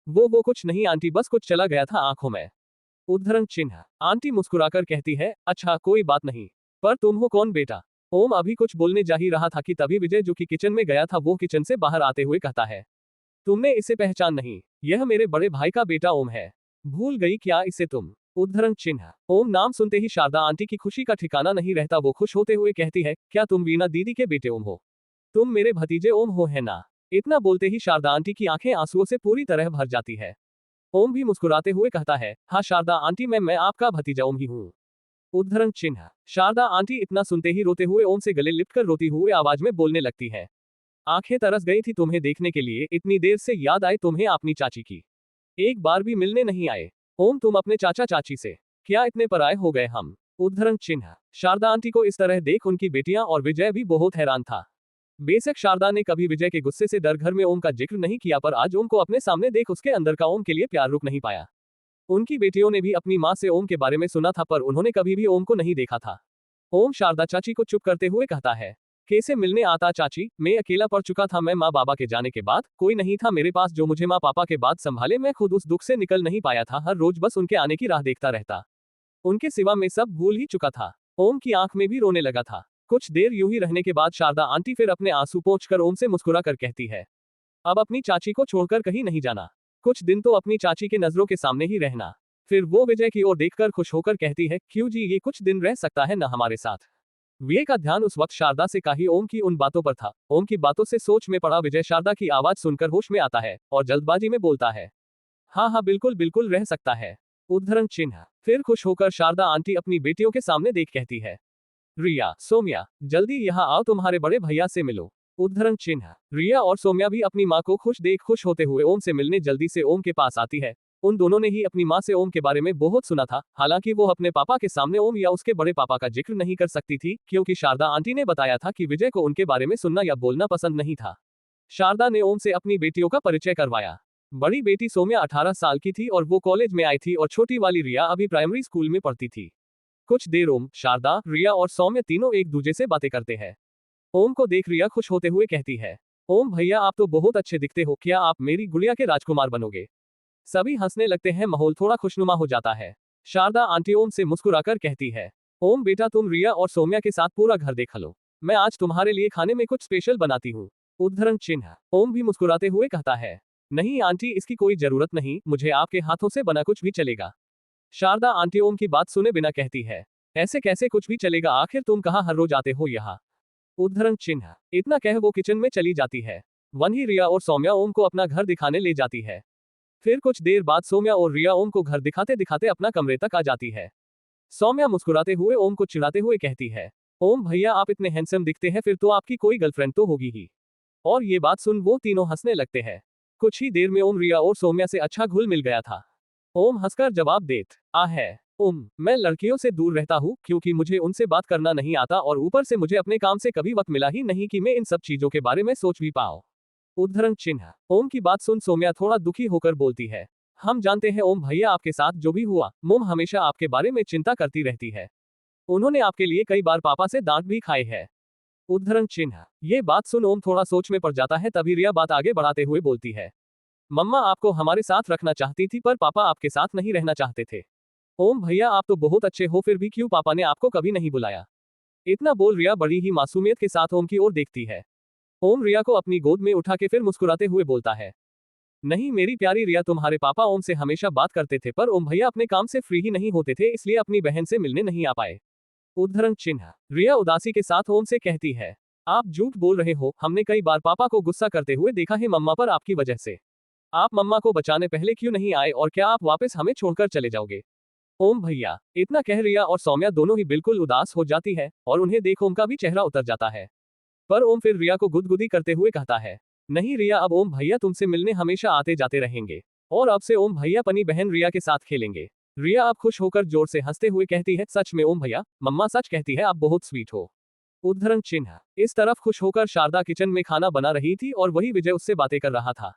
वो कुछ नहीं आंटी, बस कुछ चला गया था आंखों में। उद्धरण चिन्ह। आंटी मुस्कुराकर कहती है, अच्छा कोई बात नहीं, पर तुम हो कौन बेटा। ओम अभी कुछ बोलने जा ही रहा था कि तभी विजय, जो कि किचन में गया था, वो किचन से बाहर आते हुए कहता है, तुमने इसे पहचान नहीं, यह मेरे बड़े भाई का बेटा ओम है। भूल गई क्या इसे तुम। उद्धरण चिन्ह। ओम नाम सुनते ही शारदा आंटी की खुशी का ठिकाना नहीं रहता। वो खुश होते हुए कहती है, क्या तुम वीणा दीदी के बेटे ओम हो। तुम मेरे भतीजे ओम हो, है ना। इतना बोलते ही शारदा आंटी की आंखें आंसुओं से पूरी तरह भर जाती है। ओम भी मुस्कुराते हुए कहता है, हाँ शारदा आंटी, मैं आपका भतीजा ओम ही हूँ। उद्धरण चिन्ह। शारदा आंटी इतना सुनते ही रोते हुए ओम से गले लिपटकर रोती हुई आवाज में बोलने लगती है, आंखें तरस गई थी तुम्हें देखने के लिए, इतनी देर से याद आए तुम्हें अपनी चाची की। एक बार भी मिलने नहीं आए। ओम तुम अपने चाचा चाची से क्या इतने पराये हो गए हम। उद्धरण चिन्ह। शारदा आंटी को इस तरह देख उनकी बेटियां और विजय भी बहुत हैरान था। बेशक शारदा ने कभी विजय के गुस्से से डर घर में ओम का जिक्र नहीं किया, पर आज ओम को अपने सामने देख उसके अंदर का ओम के लिए प्यार रुक नहीं पाया। उनकी बेटियों ने भी अपनी माँ से ओम के बारे में सुना था, पर उन्होंने कभी भी ओम को नहीं देखा था। ओम शारदा चाची को चुप करते हुए कहता है, कैसे मिलने आता चाची, मैं अकेला पड़ चुका था। मैं माँ बाबा के जाने के बाद कोई नहीं था मेरे पास जो मुझे माँ पापा के बाद संभाले। मैं खुद उस दुख से निकल नहीं पाया था, हर रोज बस उनके आने की राह देखता रहता। उनके सिवा मैं सब भूल ही चुका था। ओम की आंख में भी रोने लगा था। कुछ देर यूं ही रहने के बाद शारदा आंटी फिर अपने आंसू पोंछकर ओम से मुस्कुरा कर कहती है, अब अपनी चाची को छोड़कर कहीं नहीं जाना, कुछ दिन तो अपनी चाची के नजरों के सामने ही रहना। फिर वो विजय की ओर देखकर खुश होकर कहती है, क्यों जी, ये कुछ दिन रह सकता है ना हमारे साथ। विजय का ध्यान उस वक्त शारदा से कही ओम की उन बातों पर था। ओम की बातों से सोच में पड़ा विजय शारदा की आवाज सुनकर होश में आता है और जल्दबाजी में बोलता है, हाँ हाँ बिल्कुल बिल्कुल रह सकता है। उद्धरण चिन्ह। फिर खुश होकर शारदा आंटी अपनी बेटियों के सामने देख कहती है, रिया, सोम्या, जल्दी यहाँ आओ, तुम्हारे बड़े भैया से मिलो। उद्धरण चिन्ह। रिया और सोम्या भी अपनी माँ को खुश देख खुश होते हुए ओम से मिलने जल्दी से ओम के पास आती है। उन दोनों ने ही अपनी माँ से ओम के बारे में बहुत सुना था, हालांकि वो अपने पापा के सामने ओम या उसके बड़े पापा का जिक्र नहीं कर सकती थी, क्योंकि शारदा आंटी ने बताया था कि विजय को उनके बारे में सुनना या बोलना पसंद नहीं था। शारदा ने ओम से अपनी बेटियों का परिचय करवाया। बड़ी बेटी सोम्या 18 साल की थी और वो कॉलेज में आई थी, और छोटी वाली रिया अभी प्राइमरी स्कूल में पढ़ती थी। कुछ देर ओम, शारदा, रिया और सौम्य तीनों एक दूसरे से बातें करते हैं। ओम को देख रिया खुश होते हुए कहती है, ओम भैया आप तो बहुत अच्छे दिखते हो, क्या आप मेरी गुड़िया के राजकुमार बनोगे। सभी हंसने लगते हैं, माहौल थोड़ा खुशनुमा हो जाता है। शारदा आंटी ओम से मुस्कुराकर कहती है, ओम बेटा तुम रिया और सौम्या के साथ पूरा घर देख लो, मैं आज तुम्हारे लिए खाने में कुछ स्पेशल बनाती हूँ। उद्धरण चिन्ह। ओम भी मुस्कुराते हुए कहता है, नहीं आंटी, इसकी कोई जरूरत नहीं, मुझे आपके हाथों से बना कुछ भी चलेगा। शारदा आंटी ओम की बात सुने बिना कहती है, ऐसे कैसे कुछ भी चलेगा, आखिर तुम कहाँ हर रोज आते हो यहाँ। उद्धरण चिन्ह। इतना कह वो किचन में चली जाती है। वहीं रिया और सौम्या ओम को अपना घर दिखाने ले जाती है। फिर कुछ देर बाद सौम्या और रिया ओम को घर दिखाते दिखाते अपना कमरे तक आ जाती है। सौम्या मुस्कुराते हुए ओम को चिढ़ाते हुए कहती है, ओम भैया आप इतने हैंडसम दिखते हैं, फिर तो आपकी कोई गर्लफ्रेंड तो होगी ही। और ये बात सुन वो तीनों हंसने लगते हैं। कुछ ही देर में ओम रिया और सौम्या से अच्छा घुल मिल गया था। ओम हंसकर जवाब देत, आ है ओम, मैं लड़कियों से दूर रहता हूँ क्योंकि मुझे उनसे बात करना नहीं आता, और ऊपर से मुझे अपने काम से कभी वक्त मिला ही नहीं कि मैं इन सब चीजों के बारे में सोच भी पाऊं। उद्धरण चिन्ह। ओम की बात सुन सौम्या थोड़ा दुखी होकर बोलती है, हम जानते हैं ओम भैया, आपके साथ जो भी हुआ, मोम हमेशा आपके बारे में चिंता करती रहती है। उन्होंने आपके लिए कई बार पापा से डांट भी खाई है। उद्धरण चिन्ह। ये बात सुन ओम थोड़ा सोच में पड़ जाता है, तभी रिया बात आगे बढ़ाते हुए बोलती है, मम्मा आपको हमारे साथ रखना चाहती थी, पर पापा आपके साथ नहीं रहना चाहते थे। ओम भैया आप तो बहुत अच्छे हो, फिर भी क्यों पापा ने आपको कभी नहीं बुलाया। इतना बोल रिया बड़ी ही मासूमियत के साथ ओम की ओर देखती है। ओम रिया को अपनी गोद में उठा के फिर मुस्कुराते हुए बोलता है, नहीं मेरी प्यारी रिया, तुम्हारे पापा ओम से हमेशा बात करते थे, पर ओम भैया अपने काम से फ्री ही नहीं होते थे, इसलिए अपनी बहन से मिलने नहीं आ पाए। उद्धरण चिन्ह। रिया उदासी के साथ ओम से कहती है, आप झूठ बोल रहे हो, हमने कई बार पापा को गुस्सा करते हुए देखा है मम्मा पर आपकी वजह से। आप मम्मा को बचाने पहले क्यों नहीं आए, और क्या आप वापस हमें छोड़कर चले जाओगे। ओम भैया। इतना कह रिया और सौम्या दोनों ही बिल्कुल उदास हो जाती है, और उन्हें देख ओम का भी चेहरा उतर जाता है। पर ओम फिर रिया को गुदगुदी करते हुए कहता है, नहीं रिया, अब ओम भैया तुमसे मिलने हमेशा आते जाते रहेंगे, और अब से ओम भैया अपनी बहन रिया के साथ खेलेंगे। रिया अब खुश होकर जोर से हंसते हुए कहती है, सच में ओम भैया, मम्मा सच कहती है आप बहुत स्वीट हो। उद्धरण चिन्ह। इस तरफ खुश होकर शारदा किचन में खाना बना रही थी और वही विजय उससे बातें कर रहा था।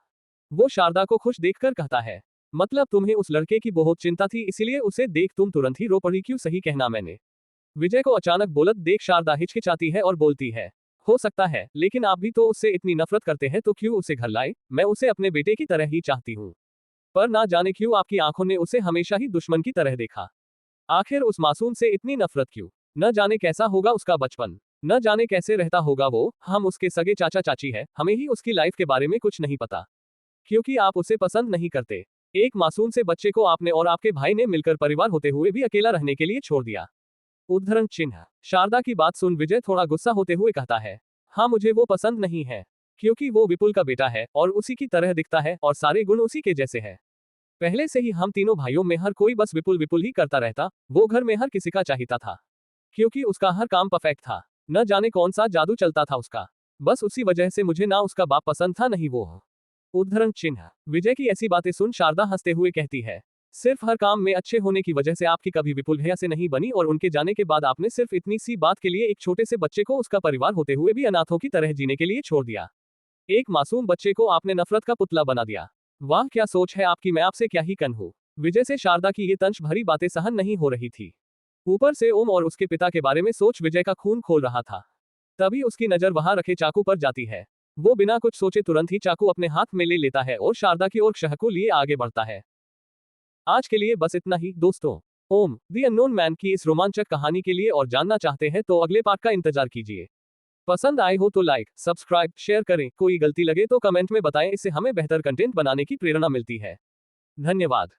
वो शारदा को खुश देखकर कहता है, मतलब तुम्हें उस लड़के की बहुत चिंता थी, इसीलिए उसे देख तुम तुरंत ही रो पड़ी, क्यों सही कहना मैंने। विजय को अचानक बोलत देख शारदा हिचकिचाती है और बोलती है, हो सकता है, लेकिन आप भी तो उससे इतनी नफरत करते हैं तो क्यों उसे घर लाए, मैं उसे अपने बेटे की तरह ही चाहती हूँ। पर ना जाने क्यों आपकी आंखों ने उसे हमेशा ही दुश्मन की तरह देखा। आखिर उस मासूम से इतनी नफरत क्यों। न जाने कैसा होगा उसका बचपन, न जाने कैसे रहता होगा वो, हम उसके सगे चाचा चाची है, हमें ही उसकी लाइफ के बारे में कुछ नहीं पता। क्योंकि आप उसे पसंद नहीं करते। एक मासूम से बच्चे को आपने और आपके भाई ने मिलकर परिवार होते हुए भी अकेला रहने के लिए छोड़ दिया। उद्धरण चिन्ह। शारदा की बात सुन विजय थोड़ा गुस्सा होते हुए कहता है, हाँ मुझे वो पसंद नहीं है, क्योंकि वो विपुल का बेटा है और उसी की तरह दिखता है और सारे गुण उसी के जैसे है। पहले से ही हम तीनों भाइयों में हर कोई बस विपुल विपुल ही करता रहता, वो घर में हर किसी का चाहता था, क्योंकि उसका हर काम परफेक्ट था। न जाने कौन सा जादू चलता था उसका, बस उसी वजह से मुझे ना उसका बाप पसंद था नहीं वो। उद्धरण चिन्ह। विजय की ऐसी बातें सुन शारदा हंसते हुए कहती है, सिर्फ हर काम में अच्छे होने की वजह से आपकी कभी विपुल भैया से नहीं बनी और उनके जाने के बाद आपने सिर्फ इतनी सी बात के लिए एक छोटे से बच्चे को उसका परिवार होते हुए भी अनाथों की तरह जीने के लिए छोड़ दिया। एक मासूम बच्चे को आपने नफरत का पुतला बना दिया। वाह क्या सोच है आपकी, मैं आपसे क्या ही कहूं। विजय से शारदा की ये तंज भरी बातें सहन नहीं हो रही थी। ऊपर से ओम और उसके पिता के बारे में सोच विजय का खून खोल रहा था। तभी उसकी नजर वहां रखे चाकू पर जाती है। वो बिना कुछ सोचे तुरंत ही चाकू अपने हाथ में ले लेता है और शारदा की ओर चाकू लिए आगे बढ़ता है। आज के लिए बस इतना ही दोस्तों। ओम द अननोन मैन की इस रोमांचक कहानी के लिए और जानना चाहते हैं तो अगले पार्ट का इंतजार कीजिए। पसंद आए हो तो लाइक, सब्सक्राइब, शेयर करें, कोई गलती लगे तो कमेंट में बताएं, इससे हमें बेहतर कंटेंट बनाने की प्रेरणा मिलती है। धन्यवाद।